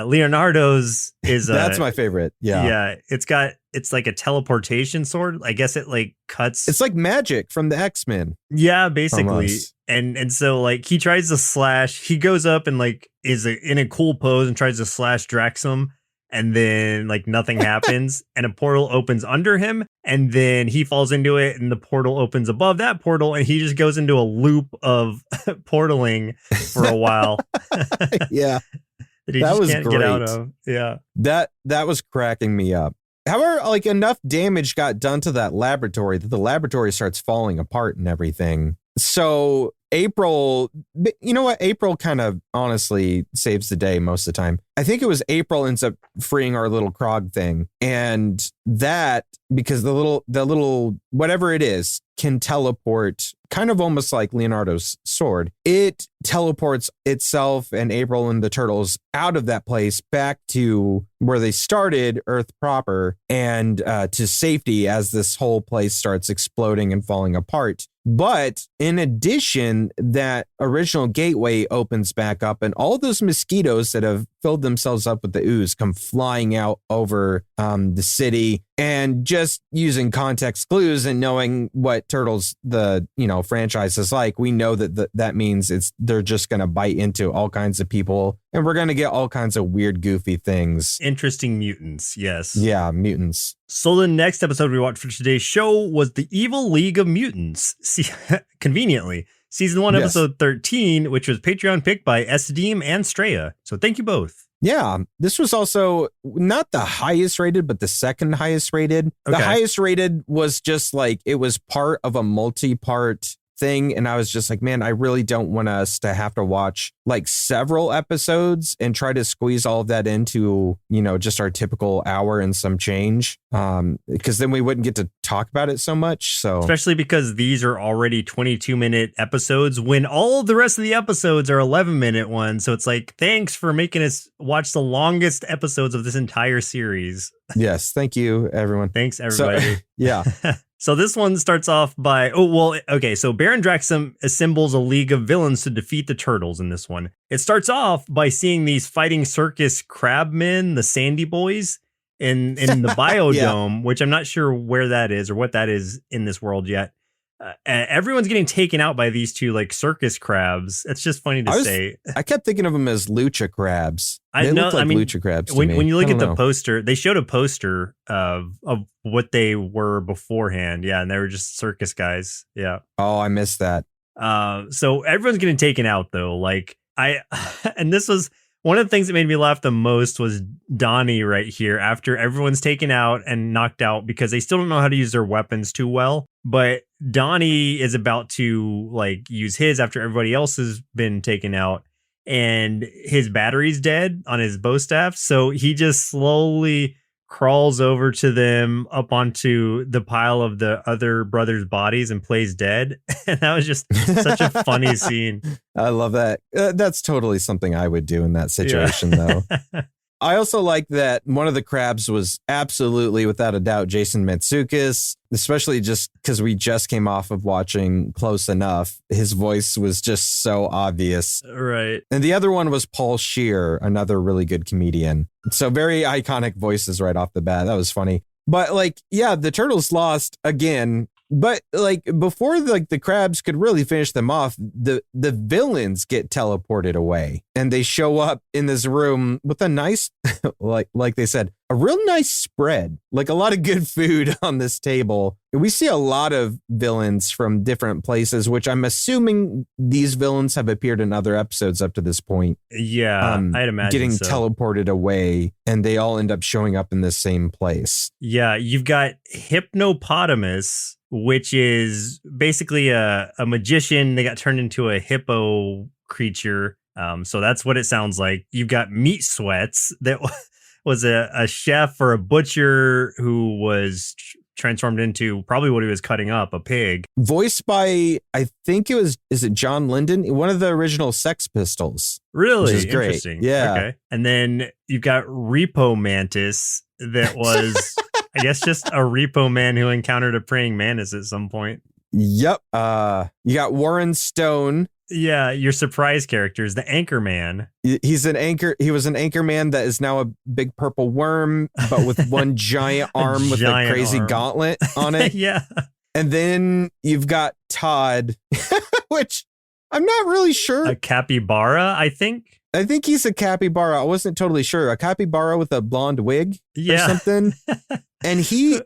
Leonardo's is that's my favorite. Yeah. Yeah. It's like a teleportation sword. I guess it like cuts. It's like magic from the X-Men. Yeah, basically. And so like he tries to slash. He goes up and like is in a cool pose and tries to slash Draxum. And then like nothing happens and a portal opens under him and then he falls into it and the portal opens above that portal and he just goes into a loop of portaling for a while. Yeah. that he just can't get out of. Yeah. That was cracking me up. However, like enough damage got done to that laboratory that the laboratory starts falling apart and everything. So April, you know what? April kind of honestly saves the day most of the time. I think it was April ends up freeing our little Krog thing. And that, because the little, whatever it is, can teleport kind of almost like Leonardo's sword. It teleports itself and April and the turtles out of that place back to where they started, Earth proper, and to safety as this whole place starts exploding and falling apart. But in addition, that original gateway opens back up and all those mosquitoes that have filled themselves up with the ooze come flying out over the city. And just using context clues and knowing what Turtles, the franchise is like, we know that means they're just going to bite into all kinds of people and we're going to get all kinds of weird, goofy things. Interesting mutants. Yes. Yeah, mutants. So the next episode we watched for today's show was The Evil League of Mutants. Conveniently. Season 1, Episode 13, which was Patreon picked by Sdeem and Straya. So thank you both. Yeah, this was also not the highest rated, but the second highest rated. Okay. The highest rated was just like, it was part of a multi-part thing. And I was just like, man, I really don't want us to have to watch like several episodes and try to squeeze all of that into, just our typical hour and some change. Because then we wouldn't get to talk about it so much. So especially because these are already 22-minute episodes when all the rest of the episodes are 11-minute ones. So it's like, thanks for making us watch the longest episodes of this entire series. Yes. Thank you, everyone. Thanks, everybody. So, yeah. So this one starts off by, so Baron Draxum assembles a league of villains to defeat the Turtles in this one. It starts off by seeing these fighting circus crab men, the Sandy Boys, in the biodome, which I'm not sure where that is or what that is in this world yet. Everyone's getting taken out by these two like circus crabs. It's just funny to say. I kept thinking of them as lucha crabs. They look like lucha crabs. When you look at the poster, they showed a poster of what they were beforehand. Yeah, and they were just circus guys. Yeah. Oh, I missed that. So everyone's getting taken out though. And this was one of the things that made me laugh the most was Donnie right here after everyone's taken out and knocked out because they still don't know how to use their weapons too well. But Donnie is about to use his after everybody else has been taken out and his battery's dead on his bow staff. So he just slowly crawls over to them up onto the pile of the other brothers' bodies and plays dead. And that was just such a funny scene. I love that. That's totally something I would do in that situation, though. I also like that one of the crabs was absolutely, without a doubt, Jason Mantzoukas, especially just because we just came off of watching Close Enough. His voice was just so obvious. Right. And the other one was Paul Scheer, another really good comedian. So very iconic voices right off the bat. That was funny. But the Turtles lost again. But before the crabs could really finish them off, the villains get teleported away and they show up in this room with a nice, like they said, a real nice spread, like a lot of good food on this table. We see a lot of villains from different places, which I'm assuming these villains have appeared in other episodes up to this point. Yeah, I'd imagine getting so. teleported away and they all end up showing up in the same place. Yeah, you've got Hypnopotamus, which is basically a magician. They got turned into a hippo creature. So that's what it sounds like. You've got Meat Sweats that was a chef or a butcher who was transformed into probably what he was cutting up, a pig. Voiced by, I think is it John Linden? One of the original Sex Pistols. Really? Which is great. Interesting. Yeah. Okay. And then you've got Repo Mantis that was... I guess just a repo man who encountered a praying mantis at some point. Yep. You got Warren Stone. Yeah, your surprise characters, the Anchor Man. He's an anchor. He was an anchor man that is now a big purple worm, but with one giant arm with a crazy gauntlet on it. Yeah. And then you've got Todd, which I'm not really sure. A capybara, I think. I think he's a capybara. I wasn't totally sure. A capybara with a blonde wig or something. And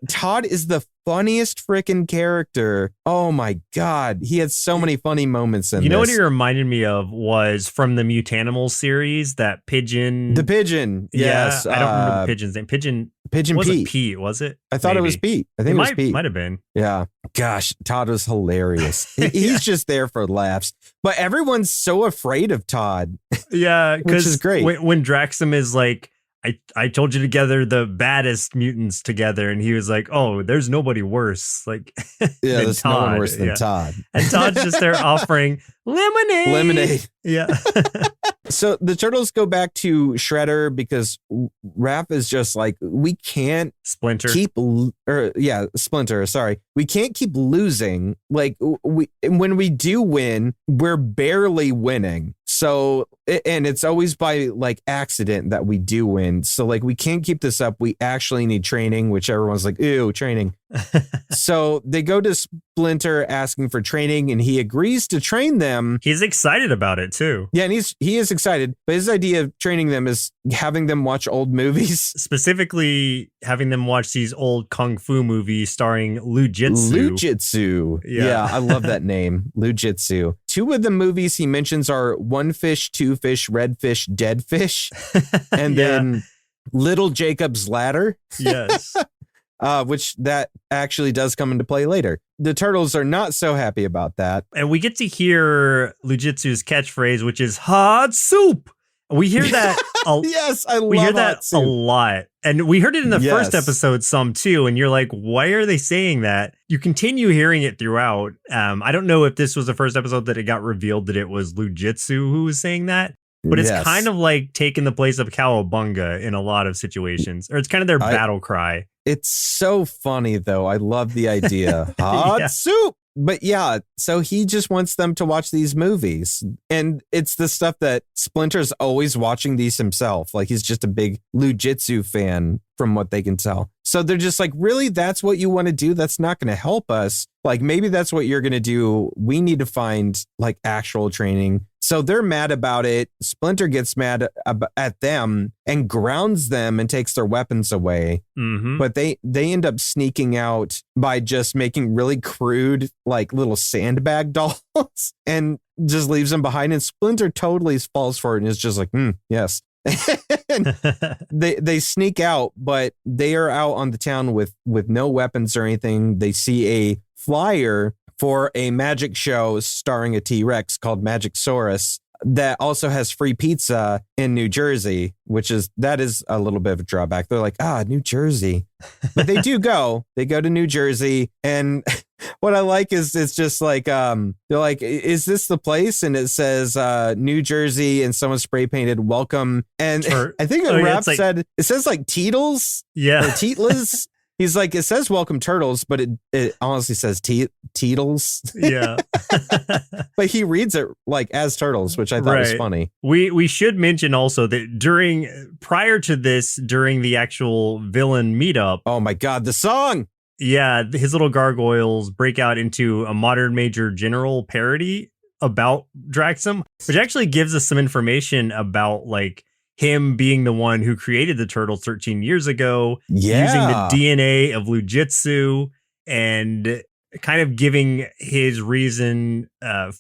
Todd is the funniest freaking character. Oh my God. He had so many funny moments in this. You know what he reminded me of was from the Mutanimals series, that pigeon. The pigeon. Yes. Yeah, I don't remember the pigeon's name. Pigeon Pete. Pete, was it? I thought it was Pete. I think it was Pete. Might have been. Yeah. Gosh, Todd was hilarious. He's just there for laughs. But everyone's so afraid of Todd. Yeah. Which is great. When Draxum is like, I told you to gather the baddest mutants together, and he was like, "Oh, there's nobody worse." Yeah, there's Todd. No one worse than Todd. And Todd's just there offering lemonade. Yeah. So the Turtles go back to Shredder because Raph is just like, we can't Splinter. Splinter. Sorry, we can't keep losing. When we do win, we're barely winning. So, and it's always by accident that we do win. So we can't keep this up. We actually need training, which everyone's like, ew, training. So they go to Splinter asking for training and he agrees to train them. He's excited about it too. Yeah, and he is excited. But his idea of training them is having them watch old movies. Specifically having them watch these old kung fu movies starring Liu Jitsu. Yeah, I love that name. Liu Jitsu. Two of the movies he mentions are One Fish, Two Fish, Red Fish, Dead Fish. And then Little Jacob's Ladder. Yes. which that actually does come into play later. The Turtles are not so happy about that. And we get to hear Lujitsu's catchphrase, which is hot soup. We hear that. Yes, I love we hear that hot soup. a lot. And we heard it in the first episode some too. And you're like, why are they saying that? You continue hearing it throughout. I don't know if this was the first episode that it got revealed that it was Lujitsu who was saying that. But it's kind of like taking the place of Cowabunga in a lot of situations. Or it's kind of their battle cry. It's so funny, though. I love the idea. Hot soup. But yeah, so he just wants them to watch these movies. And it's the stuff that Splinter's always watching these himself. Like, he's just a big Lujitsu fan from what they can tell. So they're just like, really? That's what you want to do? That's not going to help us. Like, maybe that's what you're going to do. We need to find like actual training. So they're mad about it. Splinter gets mad at them and grounds them and takes their weapons away. Mm-hmm. But they end up sneaking out by just making really crude, like little sandbag dolls and just leaves them behind. And Splinter totally falls for it and is just like, yes. they sneak out, but they are out on the town with no weapons or anything. They see a flyer for a magic show starring a T-Rex called Magicsaurus that also has free pizza in New Jersey, that is a little bit of a drawback. They're like, New Jersey. But they do go. They go to New Jersey. And what I like is it's just like, they're like, is this the place? And it says New Jersey and someone spray painted welcome. And I think Rap said, it says like Teetles. Yeah. Or Teetlas. He's like, it says welcome turtles, but it honestly says Teetles. Yeah. But he reads it like as turtles, which I thought was funny. We should mention also that prior to this, during the actual villain meetup. Oh my God, the song. Yeah. His little gargoyles break out into a Modern Major General parody about Draxum, which actually gives us some information about like him being the one who created the Turtles 13 years ago, using the DNA of Lujitsu and kind of giving his reason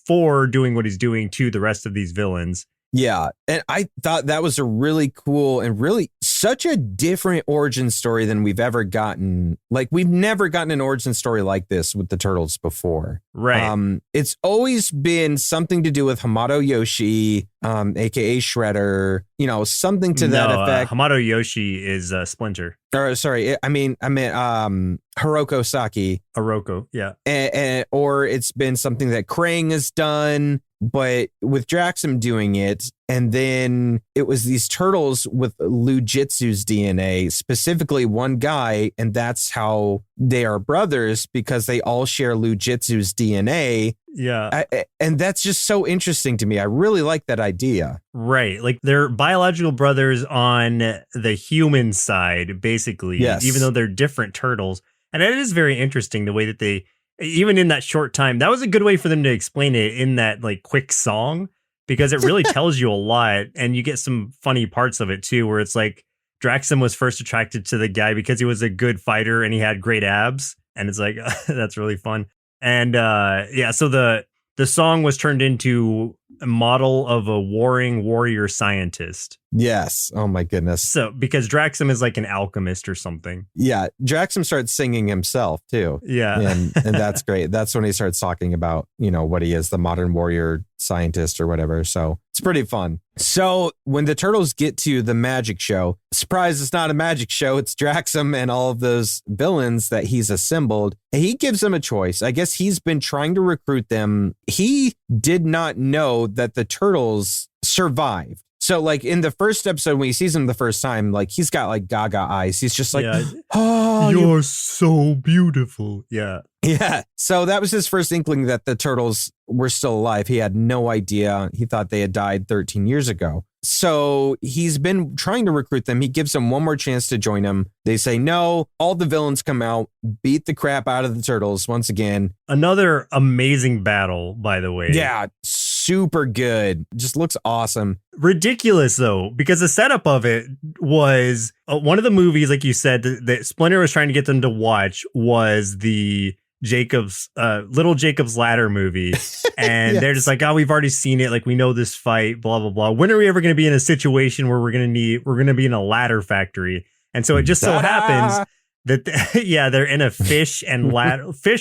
for doing what he's doing to the rest of these villains. Yeah. And I thought that was a really cool and really such a different origin story than we've ever gotten. Like, we've never gotten an origin story like this with the Turtles before. Right. It's always been something to do with Hamato Yoshi, aka Shredder, something to that effect. Hamato Yoshi is Splinter. Or sorry, I meant Hiroko Saki. Hiroko, yeah. Or it's been something that Krang has done, but with Draxum doing it, and then it was these turtles with Lujitsu's DNA, specifically one guy, and that's how they are brothers, because they all share Lujitsu's DNA. Yeah. And that's just so interesting to me. I really like that idea. Right. Like, they're biological brothers on the human side, basically, even though they're different turtles. And it is very interesting the way that they, even in that short time, that was a good way for them to explain it in that like quick song, because it really tells you a lot. And you get some funny parts of it too, where it's like Draxum was first attracted to the guy because he was a good fighter and he had great abs. And it's like, that's really fun. And so the song was turned into a model of a warring warrior scientist. Yes. Oh my goodness. So because Draxum is like an alchemist or something. Yeah. Draxum starts singing himself too. Yeah. And that's great. That's when he starts talking about, what he is, the modern warrior scientist or whatever. So it's pretty fun. So when the Turtles get to the magic show, surprise, it's not a magic show. It's Draxum and all of those villains that he's assembled. He gives them a choice. I guess he's been trying to recruit them. He did not know that the Turtles survived. So like in the first episode, when he sees him the first time, like he's got like gaga eyes. He's just like, oh, you're so beautiful. Yeah. Yeah. So that was his first inkling that the Turtles were still alive. He had no idea. He thought they had died 13 years ago. So he's been trying to recruit them. He gives them one more chance to join him. They say no. All the villains come out, beat the crap out of the Turtles once again. Another amazing battle, by the way. Yeah. Super good. Just looks awesome. Ridiculous, though, because the setup of it was one of the movies, like you said, that Splinter was trying to get them to watch was the Little Jacob's Ladder movie. And they're just like, we've already seen it. Like, we know this fight, blah, blah, blah. When are we ever going to be in a situation where we're going to be in a ladder factory? And so it just so happens that yeah, they're in a fish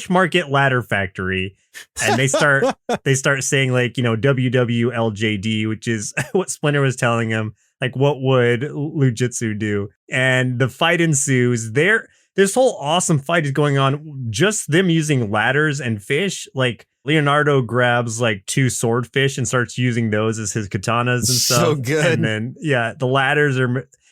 market ladder factory, and they start saying like, you know, WWLJD, which is what Splinter was telling him, like what would Lujitsu do? And the fight ensues. This whole awesome fight is going on, just them using ladders and fish. Like Leonardo grabs like 2 swordfish and starts using those as his katanas and stuff. So good. And then the ladders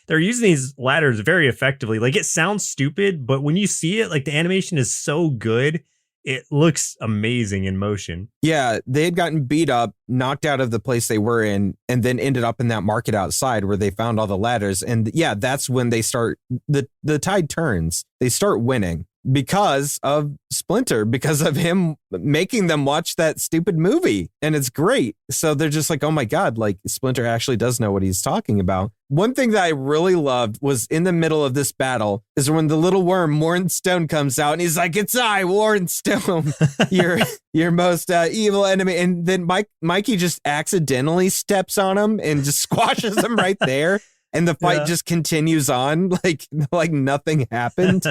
they're using these ladders very effectively. Like, it sounds stupid, but when you see it, like, the animation is so good. It looks amazing in motion. Yeah, they had gotten beat up, knocked out of the place they were in, and then ended up in that market outside where they found all the ladders. And yeah, that's when they start, the tide turns. They start winning because of Splinter, because of him making them watch that stupid movie. And it's great. So they're just like, oh my God, like Splinter actually does know what he's talking about. One thing that I really loved was in the middle of this battle is when the little worm, Mornstone, comes out and he's like, it's I, Warrenstone, your most evil enemy. And then Mikey just accidentally steps on him and just squashes him right there. And the fight just continues on like nothing happened.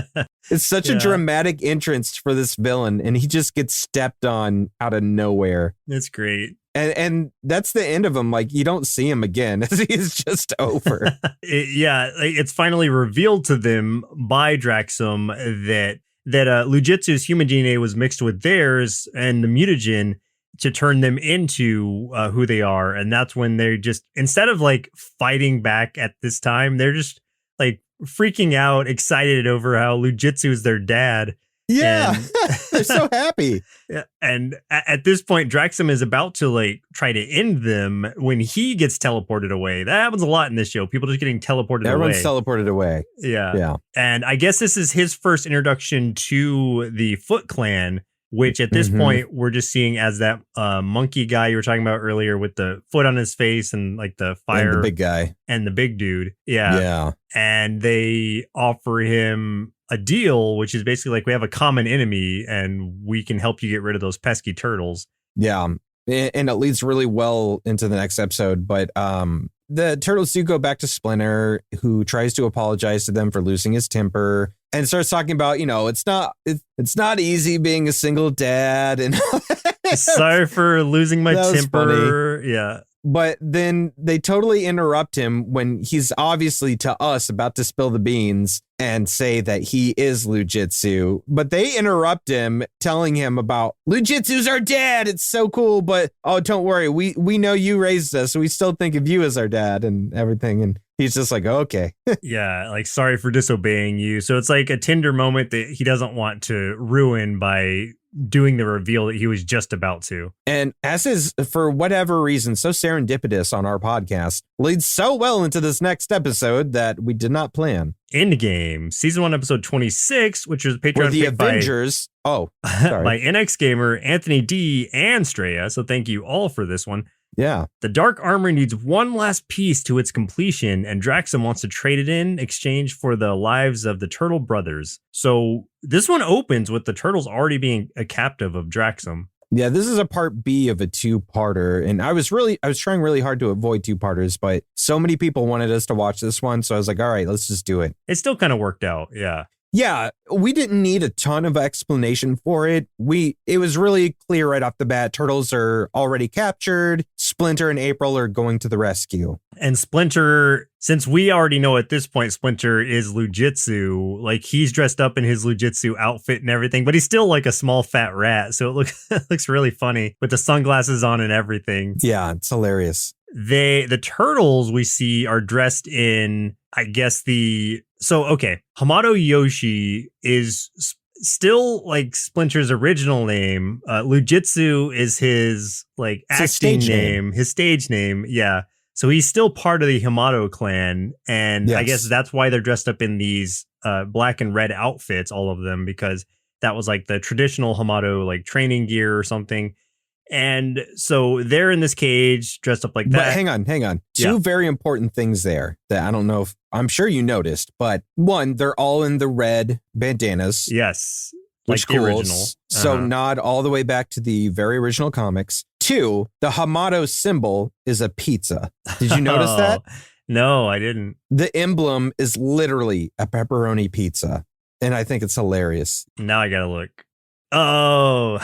It's such a dramatic entrance for this villain, and he just gets stepped on out of nowhere. It's great. And that's the end of him. Like, you don't see him again. He's just over. It's finally revealed to them by Draxum that Lujitsu's human DNA was mixed with theirs and the mutagen to turn them into who they are. And that's when they're just, instead of like fighting back at this time, they're just like freaking out, excited over how Lujitsu is their dad. Yeah, they're so happy. Yeah, and at this point, Draxum is about to like try to end them when he gets teleported away. That happens a lot in this show. People just getting teleported away. Everyone's teleported away. Yeah. And I guess this is his first introduction to the Foot Clan, which at this point we're just seeing as that monkey guy you were talking about earlier with the foot on his face and like the fire. And the big guy. And the big dude. Yeah. And they offer him a deal, which is basically like, we have a common enemy and we can help you get rid of those pesky turtles. Yeah. And it leads really well into the next episode. But the turtles do go back to Splinter, who tries to apologize to them for losing his temper and starts talking about, you know, it's not easy being a single dad. And sorry for losing my temper. Funny. Yeah. But then they totally interrupt him when he's obviously, to us, about to spill the beans and say that he is Lujitsu. But they interrupt him, telling him about Lujitsu's our dad. It's so cool. But, oh, don't worry. We know you raised us. So we still think of you as our dad and everything. And he's just like, oh, okay. Yeah, like, sorry for disobeying you. So it's like a tender moment that he doesn't want to ruin by doing the reveal that he was just about to. And as is, for whatever reason, so serendipitous on our podcast, leads so well into this next episode that we did not plan. Endgame, season 1, episode 26, which was Patreon where the Avengers. Sorry. By NX Gamer, Anthony D, and Straya. So thank you all for this one. Yeah. The Dark Armor needs one last piece to its completion, and Draxum wants to trade it in exchange for the lives of the Turtle brothers. So this one opens with the Turtles already being a captive of Draxum. Yeah, this is a part B of a 2-parter, and I was trying really hard to avoid 2-parters, but so many people wanted us to watch this one, so I was like, all right, let's just do it. It still kind of worked out, yeah. Yeah, we didn't need a ton of explanation for it. It was really clear right off the bat. Turtles are already captured. Splinter and April are going to the rescue. And Splinter, since we already know at this point Splinter is Lujitsu, like, he's dressed up in his Lujitsu outfit and everything, but he's still like a small fat rat. So it looks really funny with the sunglasses on and everything. Yeah, it's hilarious. The turtles we see are dressed in, I guess Hamato Yoshi is still like Splinter's original name. Lujitsu is his like acting name, his stage name. Yeah. So he's still part of the Hamato clan. And I guess that's why they're dressed up in these black and red outfits, all of them, because that was like the traditional Hamato like training gear or something. And so they're in this cage dressed up like that. But hang on. Two very important things there that I don't know if I'm sure you noticed. But one, they're all in the red bandanas. Yes. Which like the original. So nod all the way back to the very original comics. Two, the Hamato symbol is a pizza. Did you notice that? No, I didn't. The emblem is literally a pepperoni pizza. And I think it's hilarious. Now I gotta look. Oh,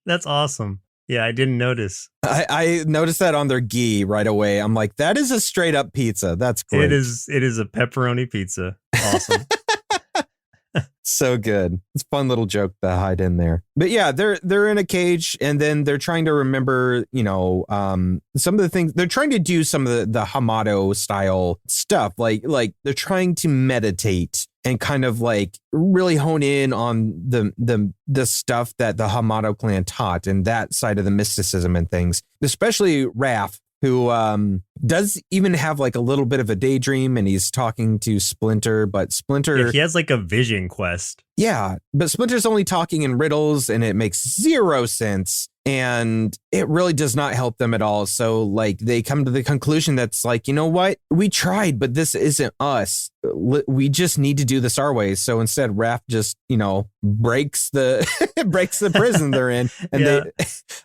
that's awesome. Yeah, I didn't notice. I noticed that on their gi right away. I'm like, that is a straight up pizza. That's great. It is a pepperoni pizza. Awesome. So good. It's a fun little joke to hide in there. But yeah, they're in a cage, and then they're trying to remember, some of the things. They're trying to do some of the Hamato style stuff. Like they're trying to meditate and kind of like really hone in on the stuff that the Hamato clan taught and that side of the mysticism and things. Especially Raph, who does even have like a little bit of a daydream, and he's talking to Splinter, but Splinter... he has like a vision quest. Yeah, but Splinter's only talking in riddles, and it makes zero sense, and it really does not help them at all. So like they come to the conclusion that's like, you know what? We tried, but this isn't us. We just need to do this our way. So instead, Raph just, breaks the prison they're in. And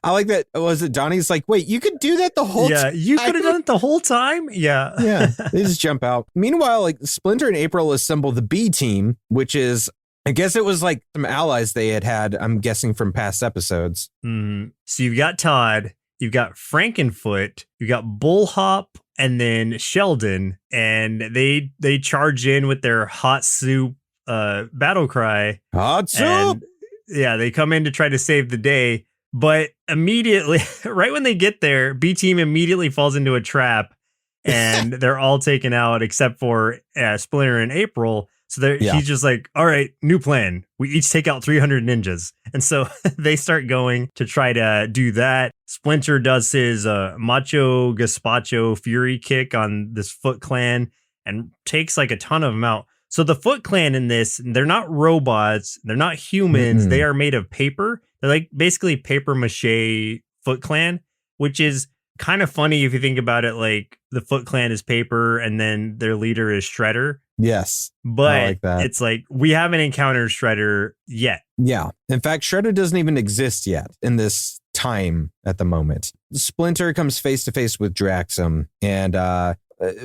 I like that. Was it Donnie's like, wait, you could do that the whole time? Yeah, you could have done it the whole time? Yeah. Yeah, they just jump out. Meanwhile, like Splinter and April assemble the B team, which is, I guess it was like some allies they had, I'm guessing from past episodes. So you've got Todd, you've got Frankenfoot, you've got Bullhop, and then Sheldon, and they charge in with their hot soup battle cry. Hot soup! Yeah, they come in to try to save the day, but immediately, right when they get there, B Team immediately falls into a trap, and they're all taken out except for Splinter and April. So he's just like, all right, new plan. We each take out 300 ninjas. And so they start going to try to do that. Splinter does his Macho Gazpacho Fury kick on this Foot Clan and takes like a ton of them out. So the Foot Clan in this, they're not robots. They're not humans. Mm-hmm. They are made of paper. They're like basically paper mache Foot Clan, which is kind of funny if you think about it. Like the Foot Clan is paper and then their leader is Shredder. Yes. But it's like we haven't encountered Shredder yet. Yeah. In fact, Shredder doesn't even exist yet in this time at the moment. Splinter comes face to face with Draxum. And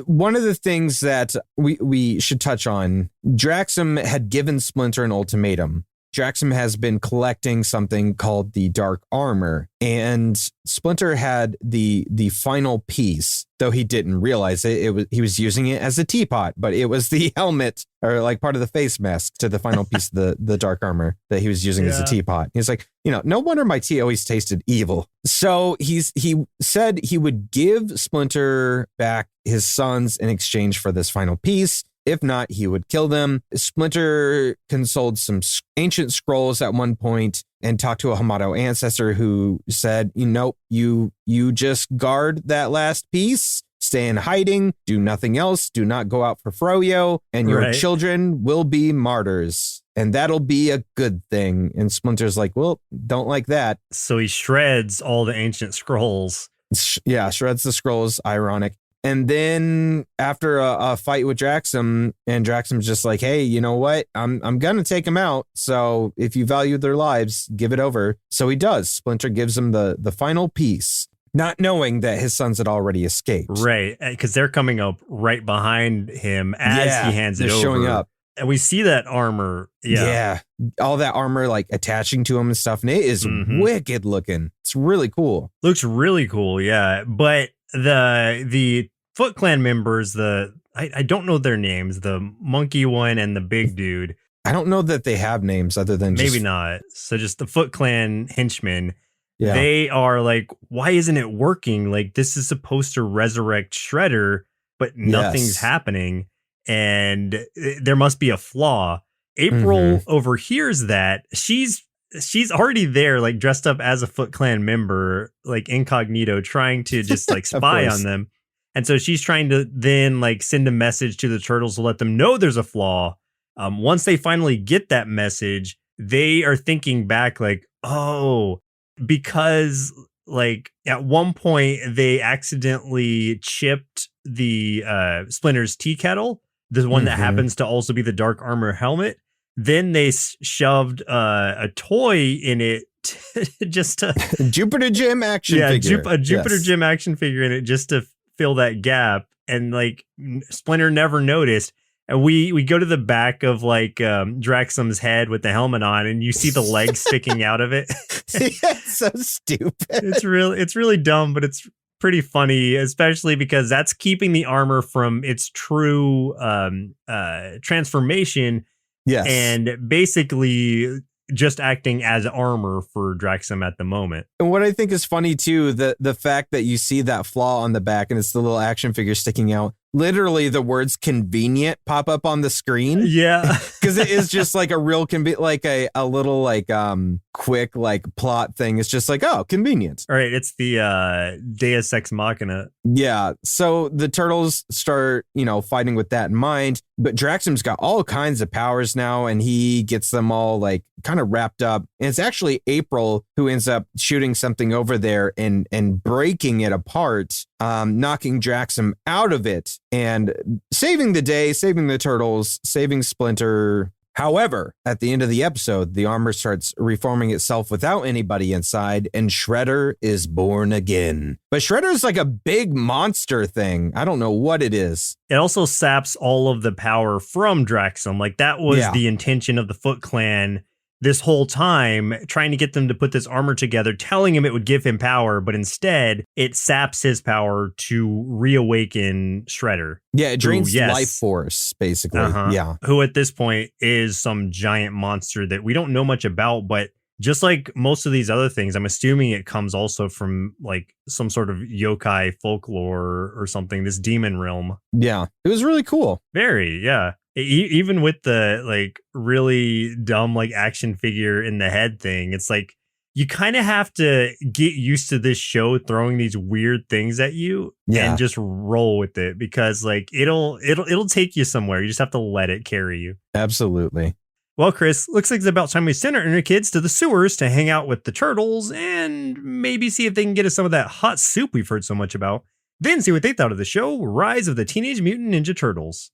one of the things that we should touch on, Draxum had given Splinter an ultimatum. Draxum has been collecting something called the Dark Armor, and Splinter had the final piece, though he didn't realize it. He was using it as a teapot, but it was the helmet or like part of the face mask to the final piece of the Dark Armor that he was using as a teapot. He's like, no wonder my tea always tasted evil. So he said he would give Splinter back his sons in exchange for this final piece. If not, he would kill them. Splinter consulted some ancient scrolls at one point and talked to a Hamato ancestor who said, you just guard that last piece, stay in hiding, do nothing else, do not go out for Froyo, and your children will be martyrs. And that'll be a good thing. And Splinter's like, well, don't like that. So he shreds all the ancient scrolls. Yeah, shreds the scrolls. Ironic. And then after a fight with Draxum, and Draxum's just like, hey, you know what? I'm going to take them out. So if you value their lives, give it over. So he does. Splinter gives him the final piece, not knowing that his sons had already escaped. Right. Because they're coming up right behind him as he hands it over. They're showing up. And we see that armor. Yeah. All that armor like attaching to him and stuff. And it is wicked looking. It's really cool. Looks really cool. Yeah. But the Foot Clan members, I don't know their names, the monkey one and the big dude. I don't know that they have names other than maybe not. So just the Foot Clan henchmen. Yeah. They are like, why isn't it working? Like this is supposed to resurrect Shredder, but nothing's happening, and there must be a flaw. April overhears that. She's already there, like dressed up as a Foot Clan member, like incognito, trying to just like spy on them. And so she's trying to then like send a message to the turtles to let them know there's a flaw. Once they finally get that message, they are thinking back like, oh, because like at one point they accidentally chipped the Splinter's tea kettle, the one that happens to also be the Dark Armor helmet. Then they shoved a toy in it just to Jupiter Gym action figure. A Jupiter Gym action figure in it just to fill that gap. And like Splinter never noticed. And we go to the back of like Draxum's head with the helmet on, and you see the legs sticking out of it. It's so stupid. It's really dumb, but it's pretty funny, especially because that's keeping the armor from its true transformation. Yes. And basically just acting as armor for Draxum at the moment. And what I think is funny too, the fact that you see that flaw on the back and it's the little action figure sticking out. Literally, the words "convenient" pop up on the screen. Yeah, because it is just like a real like a little like quick like plot thing. It's just like, oh, convenient. All right, it's the Deus Ex Machina. Yeah, so the turtles start fighting with that in mind, but Draxum's got all kinds of powers now, and he gets them all like kind of wrapped up. And it's actually April who ends up shooting something over there and breaking it apart, knocking Draxum out of it and saving the day, saving the turtles, saving Splinter. However, at the end of the episode, the armor starts reforming itself without anybody inside, and Shredder is born again. But Shredder's like a big monster thing. I don't know what it is. It also saps all of the power from Draxum. Like that was the intention of the Foot Clan this whole time, trying to get them to put this armor together, telling him it would give him power, but instead it saps his power to reawaken Shredder. Yeah, it drains life force, basically. Yeah. Who at this point is some giant monster that we don't know much about, but just like most of these other things, I'm assuming it comes also from like some sort of yokai folklore or something, this demon realm. Yeah, it was really cool. Very, yeah. Even with the like really dumb like action figure in the head thing, it's like you kind of have to get used to this show throwing these weird things at you and just roll with it, because like it'll take you somewhere. You just have to let it carry you. Absolutely. Well, Chris, looks like it's about time we send our inner kids to the sewers to hang out with the turtles and maybe see if they can get us some of that hot soup we've heard so much about. Then see what they thought of the show, Rise of the Teenage Mutant Ninja Turtles.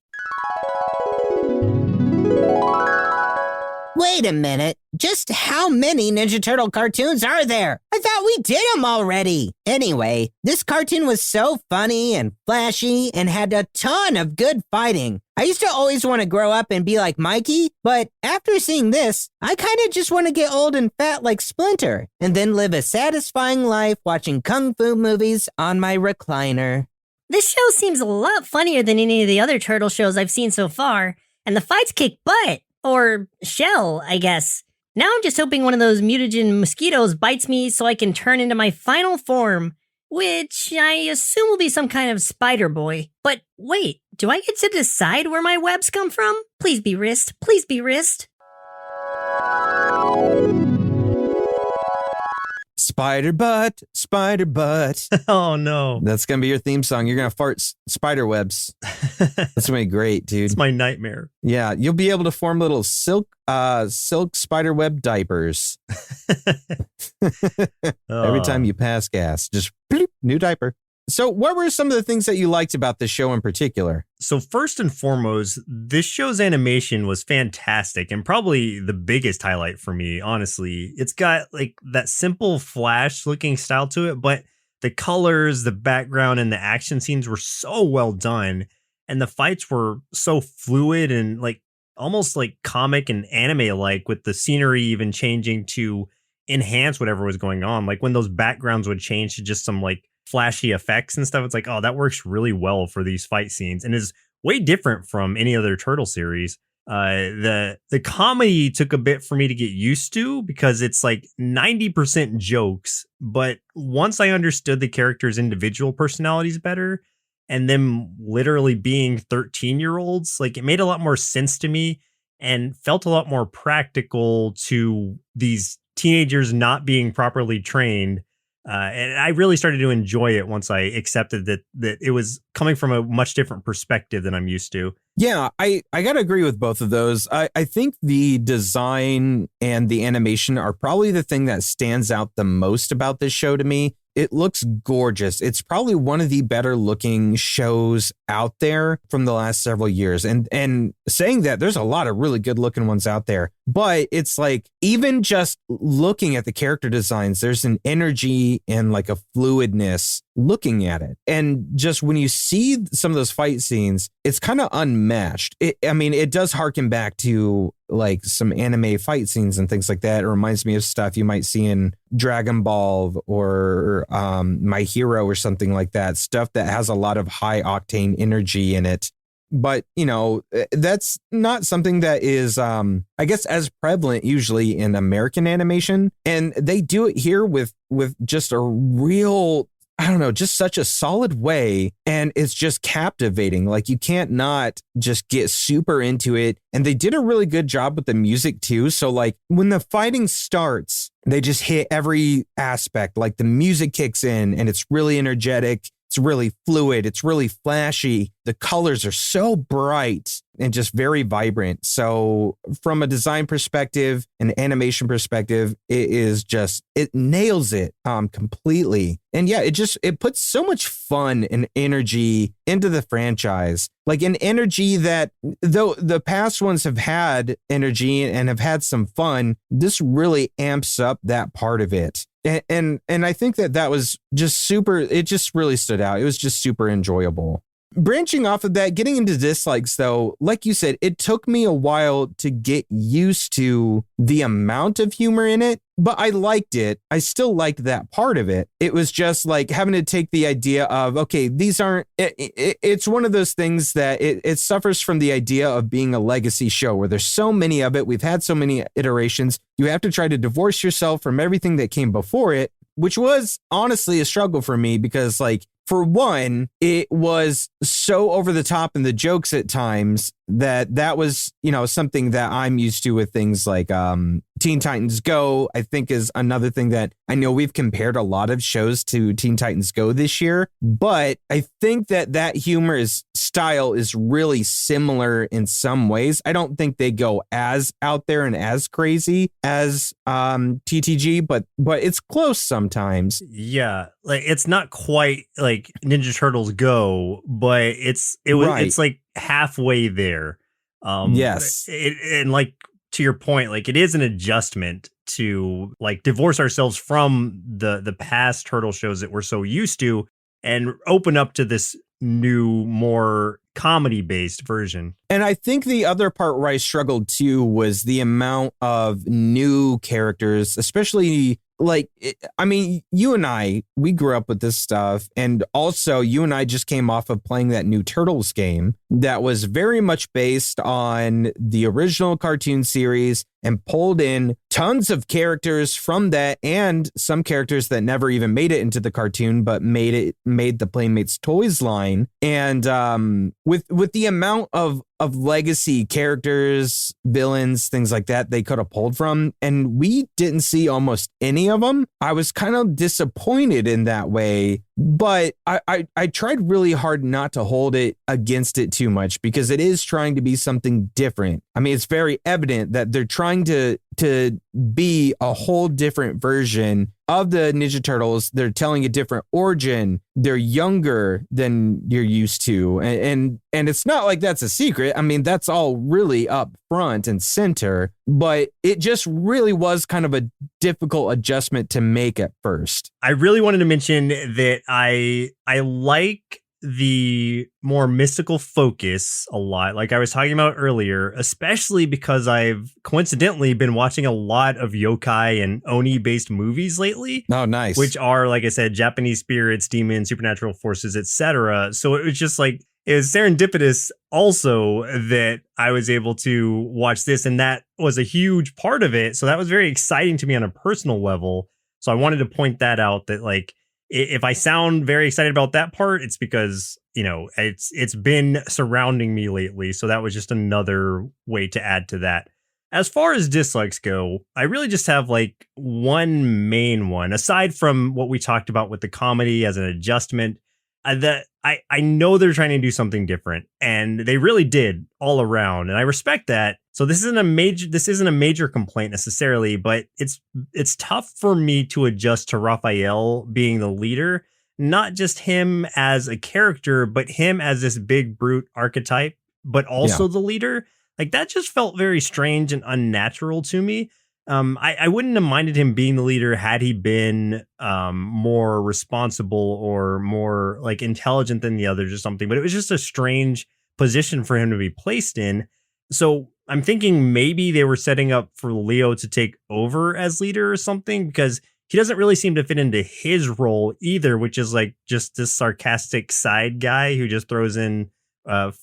Wait a minute. Just how many Ninja Turtle cartoons are there? I thought we did them already. Anyway, this cartoon was so funny and flashy and had a ton of good fighting. I used to always want to grow up and be like Mikey, but after seeing this, I kind of just want to get old and fat like Splinter and then live a satisfying life watching kung fu movies on my recliner. This show seems a lot funnier than any of the other turtle shows I've seen so far, and the fights kick butt. Or shell, I guess. Now I'm just hoping one of those mutagen mosquitoes bites me so I can turn into my final form, which I assume will be some kind of spider boy. But wait, do I get to decide where my webs come from? Please be wrist. Please be wrist. Spider butt, spider butt. Oh no. That's going to be your theme song. You're going to fart spider webs. That's going to be great, dude. It's my nightmare. Yeah, you'll be able to form little silk spider web diapers. Every time you pass gas, just bloop, new diaper. So what were some of the things that you liked about this show in particular? So first and foremost, this show's animation was fantastic and probably the biggest highlight for me, honestly. It's got like that simple Flash looking style to it, but the colors, the background, and the action scenes were so well done. And the fights were so fluid and like almost like comic and anime like, with the scenery even changing to enhance whatever was going on. Like when those backgrounds would change to just some like flashy effects and stuff, it's like, oh, that works really well for these fight scenes and is way different from any other turtle series. The comedy took a bit for me to get used to because it's like 90% jokes, but once I understood the characters' individual personalities better and them literally being 13-year-olds, like it made a lot more sense to me and felt a lot more practical to these teenagers not being properly trained. And I really started to enjoy it once I accepted that it was coming from a much different perspective than I'm used to. Yeah, I got to agree with both of those. I think the design and the animation are probably the thing that stands out the most about this show to me. It looks gorgeous. It's probably one of the better looking shows out there from the last several years. And saying that, there's a lot of really good looking ones out there. But it's like, even just looking at the character designs, there's an energy and like a fluidness looking at it. And just when you see some of those fight scenes, it's kind of unmatched. It does harken back to like some anime fight scenes and things like that. It reminds me of stuff you might see in Dragon Ball or My Hero or something like that. Stuff that has a lot of high octane energy in it. But, that's not something that is, I guess, as prevalent usually in American animation. And they do it here with just a real, I don't know, just such a solid way. And it's just captivating. Like, you can't not just get super into it. And they did a really good job with the music, too. So, like, when the fighting starts, they just hit every aspect. Like, the music kicks in and it's really energetic. It's really fluid. It's really flashy. The colors are so bright and just very vibrant. So from a design perspective and animation perspective, it nails it completely. And yeah, it puts so much fun and energy into the franchise. Like an energy that, though the past ones have had energy and have had some fun, this really amps up that part of it. And I think that was just super, it just really stood out. It was just super enjoyable. Branching off of that, getting into dislikes, though, like you said, it took me a while to get used to the amount of humor in it, but I liked it. I still liked that part of it. It was just like having to take the idea of, okay, these aren't, it's one of those things that it suffers from the idea of being a legacy show where there's so many of it. We've had so many iterations. You have to try to divorce yourself from everything that came before it, which was honestly a struggle for me because, like, for one, it was so over the top in the jokes at times that was, something that I'm used to with things like Teen Titans Go, I think is another thing that I know we've compared a lot of shows to Teen Titans Go this year, but I think that humor style is really similar in some ways. I don't think they go as out there and as crazy as TTG, but it's close sometimes. Yeah, like it's not quite like Ninja Turtles Go, but it's like halfway there. Yes, and like to your point, like it is an adjustment to like divorce ourselves from the past Turtle shows that we're so used to and open up to this new, more comedy based version. And I think the other part where I struggled too was the amount of new characters, especially like, you and I, we grew up with this stuff. And also you and I just came off of playing that new Turtles game that was very much based on the original cartoon series and pulled in tons of characters from that and some characters that never even made it into the cartoon, but made the Playmates Toys line. And with the amount of legacy characters, villains, things like that they could have pulled from, and we didn't see almost any of them. I was kind of disappointed in that way, but I tried really hard not to hold it against it too much because it is trying to be something different. I mean, it's very evident that they're trying to be a whole different version of the Ninja Turtles. They're telling a different origin. They're younger than you're used to. And it's not like that's a secret. I mean, that's all really up front and center, but it just really was kind of a difficult adjustment to make at first. I really wanted to mention that I like the more mystical focus a lot, like I was talking about earlier, especially because I've coincidentally been watching a lot of yokai and oni based movies lately. Oh, nice. Which are, like I said, Japanese spirits, demons, supernatural forces, etc. So it was just like, it was serendipitous also that I was able to watch this, and that was a huge part of it. So that was very exciting to me on a personal level. So I wanted to point that out, that like, if I sound very excited about that part, it's because, it's been surrounding me lately. So that was just another way to add to that. As far as dislikes go, I really just have like one main one, aside from what we talked about with the comedy as an adjustment, that I know they're trying to do something different, and they really did all around, and I respect that. So this isn't a major complaint necessarily, but it's tough for me to adjust to Raphael being the leader, not just him as a character, but him as this big brute archetype, but also the leader. Like that just felt very strange and unnatural to me. I wouldn't have minded him being the leader had he been more responsible or more like intelligent than the others or something. But it was just a strange position for him to be placed in. So I'm thinking maybe they were setting up for Leo to take over as leader or something, because he doesn't really seem to fit into his role either, which is like just this sarcastic side guy who just throws in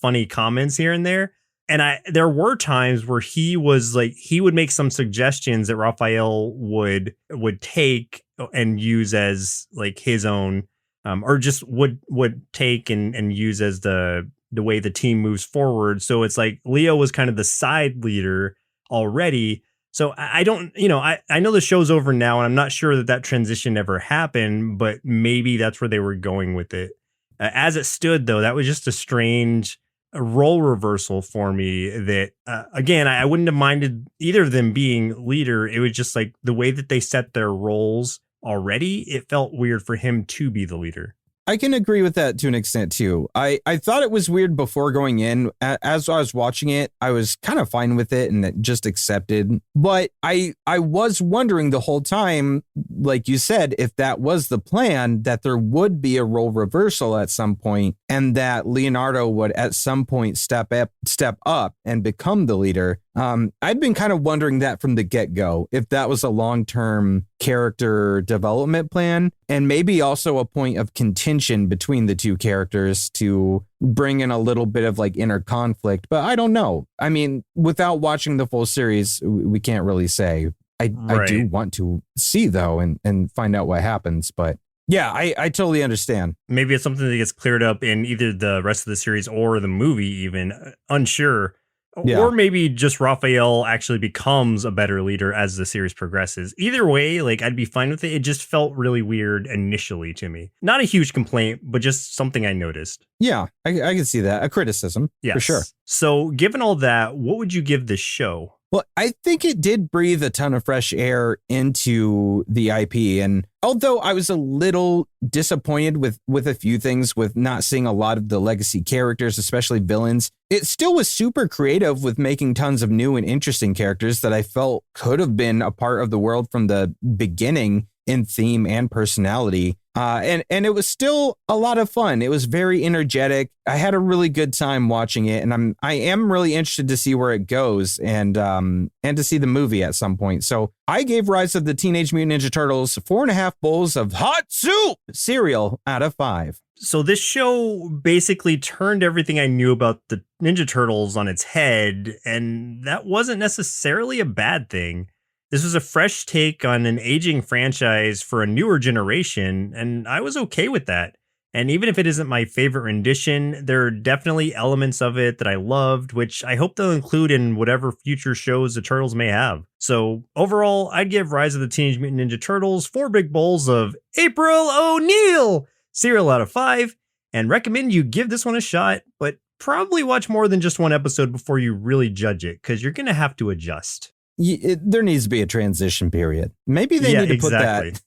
funny comments here and there. And there were times where he was like, he would make some suggestions that Raphael would take and use as like his own, or just would take and use as the way the team moves forward. So it's like Leo was kind of the side leader already. So I don't, I know the show's over now, and I'm not sure that transition ever happened, but maybe that's where they were going with it. As it stood, though, that was just a strange role reversal for me that, again, I wouldn't have minded either of them being leader. It was just like the way that they set their roles already. It felt weird for him to be the leader. I can agree with that to an extent, too. I thought it was weird before going in. As I was watching it, I was kind of fine with it and just accepted. But I was wondering the whole time, like you said, if that was the plan, that there would be a role reversal at some point and that Leonardo would at some point step up and become the leader. I'd been kind of wondering that from the get-go, if that was a long-term character development plan, and maybe also a point of contention between the two characters to bring in a little bit of like inner conflict. But I don't know. I mean, without watching the full series, we can't really say. I do want to see, though, and find out what happens. But yeah, I totally understand. Maybe it's something that gets cleared up in either the rest of the series or the movie, even. Unsure. Yeah. Or maybe just Raphael actually becomes a better leader as the series progresses. Either way, like I'd be fine with it. It just felt really weird initially to me. Not a huge complaint, but just something I noticed. Yeah, I can see that. A criticism, for sure. So given all that, what would you give this show? Well, I think it did breathe a ton of fresh air into the IP. And although I was a little disappointed with a few things, with not seeing a lot of the legacy characters, especially villains, it still was super creative with making tons of new and interesting characters that I felt could have been a part of the world from the beginning in theme and personality. And it was still a lot of fun. It was very energetic. I had a really good time watching it, and I am really interested to see where it goes and to see the movie at some point. So I gave Rise of the Teenage Mutant Ninja Turtles 4.5 bowls of hot soup cereal out of 5. So this show basically turned everything I knew about the Ninja Turtles on its head, and that wasn't necessarily a bad thing. This was a fresh take on an aging franchise for a newer generation, and I was okay with that. And even if it isn't my favorite rendition, there are definitely elements of it that I loved, which I hope they'll include in whatever future shows the Turtles may have. So overall, I'd give Rise of the Teenage Mutant Ninja Turtles 4 big bowls of April O'Neil cereal out of 5, and recommend you give this one a shot, but probably watch more than just one episode before you really judge it, because you're going to have to adjust. There needs to be a transition period. Maybe they need to put that.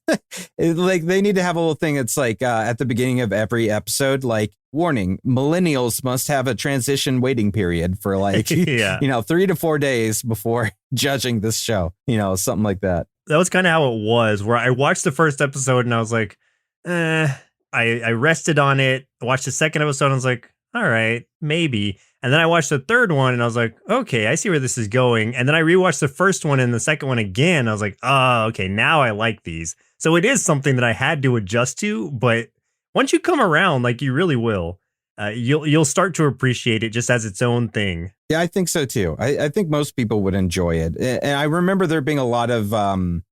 Like they need to have a little thing that's like at the beginning of every episode, like warning, millennials must have a transition waiting period for like, 3 to 4 days before judging this show, something like that. That was kind of how it was, where I watched the first episode and I was like, I rested on it. I watched the second episode and I was like, all right, maybe. And then I watched the third one and I was like, okay, I see where this is going. And then I rewatched the first one and the second one again. I was like, oh, okay, now I like these. So it is something that I had to adjust to. But once you come around, like you really will, you'll start to appreciate it just as its own thing. Yeah, I think so, too. I think most people would enjoy it. And I remember there being a lot of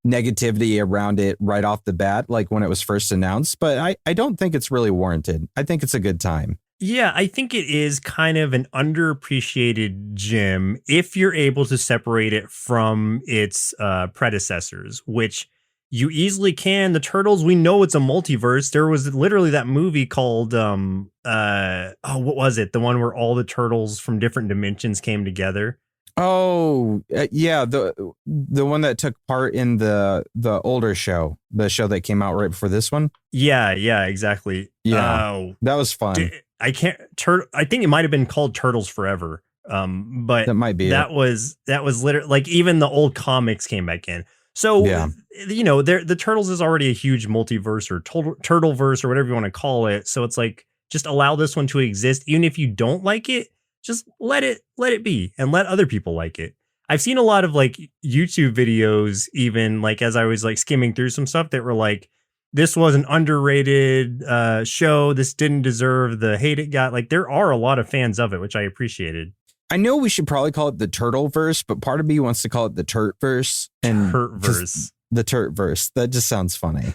negativity around it right off the bat, like when it was first announced. But I don't think it's really warranted. I think it's a good time. Yeah, I think it is kind of an underappreciated gem if you're able to separate it from its predecessors, which you easily can. The Turtles, we know it's a multiverse. There was literally that movie called, what was it? The one where all the Turtles from different dimensions came together. Oh, yeah. The one that took part in the older show, the show that came out right before this one. Yeah, exactly. Yeah, that was fun. I think it might have been called Turtles Forever. But That might be that was literally like even the old comics came back in. So, the Turtles is already a huge multiverse or Turtleverse or whatever you want to call it. So it's like, just allow this one to exist. Even if you don't like it, just let it be and let other people like it. I've seen a lot of like YouTube videos, even like as I was like skimming through some stuff that were like, this was an underrated show. This didn't deserve the hate it got. Like there are a lot of fans of it, which I appreciated. I know we should probably call it the Turtleverse, but part of me wants to call it the Turtverse. And Turtverse. The Turtverse. That just sounds funny.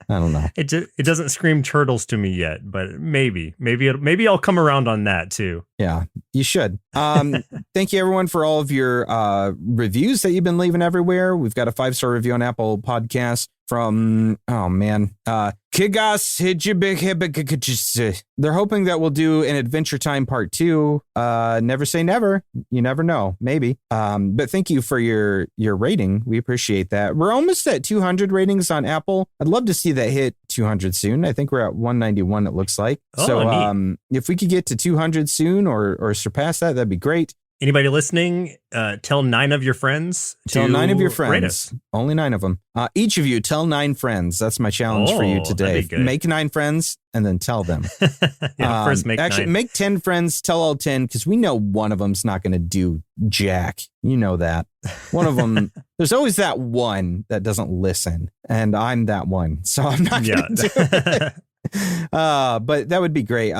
I don't know. It doesn't scream Turtles to me yet, but maybe I'll come around on that too. Yeah, you should. Thank you everyone for all of your reviews that you've been leaving everywhere. We've got a 5-star review on Apple Podcasts from, Kigas Hedgie. They're hoping that we'll do an Adventure Time Part 2. Never say never. You never know. Maybe. But thank you for your rating. We appreciate that. We're almost at 200 ratings on Apple. I'd love to see that hit 200 soon. I think we're at 191, it looks like. If we could get to 200 soon or surpass that, that'd be great. Anybody listening, tell 9 of your friends. Tell 9 of your rate us. friends. Only 9 of them. Each of you tell 9 friends. That's my challenge for you today. Make 9 friends and then tell them. First make 9. Make 10 friends. Tell all 10 because we know one of them's not going to do jack. You know that. One of them. There's always that one that doesn't listen, and I'm that one. So I'm not going to do it. But that would be great.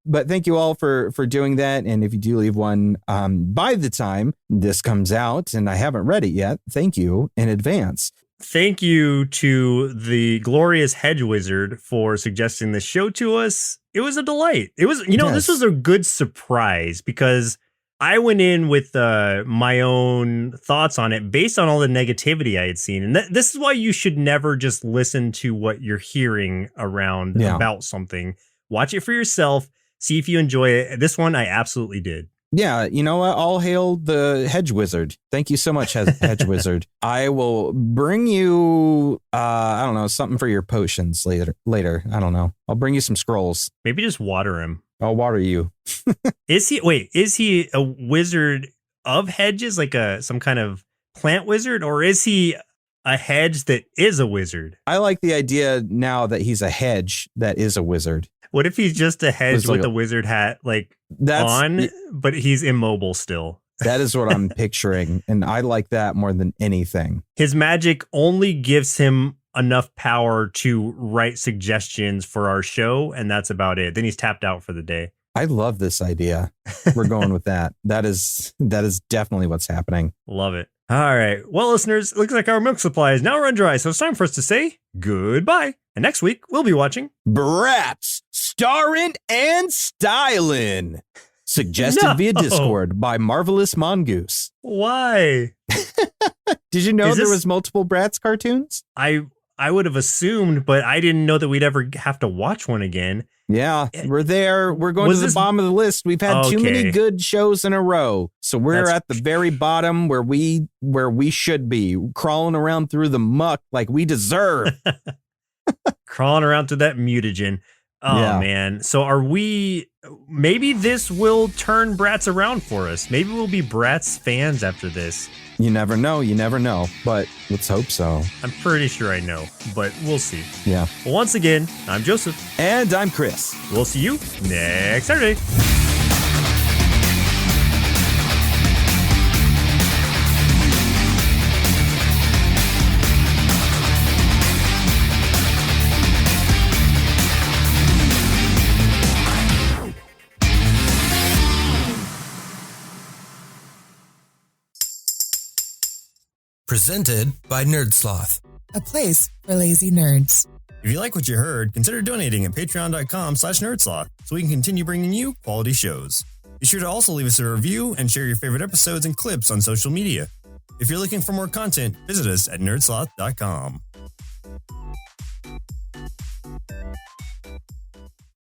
But thank you all for doing that. And if you do leave one by the time this comes out and I haven't read it yet, thank you in advance. Thank you to the glorious Hedge Wizard for suggesting this show to us. It was a delight. It was, This was a good surprise because I went in with my own thoughts on it based on all the negativity I had seen. And this is why you should never just listen to what you're hearing around about something. Watch it for yourself. See if you enjoy it. This one, I absolutely did. Yeah, you know what? All hail the Hedge Wizard. Thank you so much, Hedge Wizard. I will bring you, something for your potions later. I don't know. I'll bring you some scrolls. Maybe just water him. I'll water you. Is he a wizard of hedges, like some kind of plant wizard, or is he a hedge that is a wizard? I like the idea now that he's a hedge that is a wizard. What if he's just a hedge with a wizard hat on, but he's immobile still? That is what I'm picturing, and I like that more than anything. His magic only gives him enough power to write suggestions for our show, and that's about it. Then he's tapped out for the day. I love this idea. We're going with that. That is definitely what's happening. Love it. All right. Well, listeners, it looks like our milk supply is now run dry, so it's time for us to say goodbye. And next week, we'll be watching Bratz, starring and styling. Suggested via Discord by Marvelous Mongoose. Why? Did you know there was multiple Bratz cartoons? I would have assumed, but I didn't know that we'd ever have to watch one again. Yeah, we're there. We're going to the bottom of the list. We've had too many good shows in a row. So we're at the very bottom where we should be, crawling around through the muck like we deserve. Crawling around through that mutagen. Oh, man. So maybe this will turn Bratz around for us. Maybe we'll be Bratz fans after this. You never know. But let's hope so. I'm pretty sure I know, but we'll see. Yeah. Well, once again, I'm Joseph. And I'm Chris. We'll see you next Saturday. Presented by Nerdsloth, a place for lazy nerds. If you like what you heard, consider donating at patreon.com/nerdsloth so we can continue bringing you quality shows. Be sure to also leave us a review and share your favorite episodes and clips on social media. If you're looking for more content, visit us at nerdsloth.com.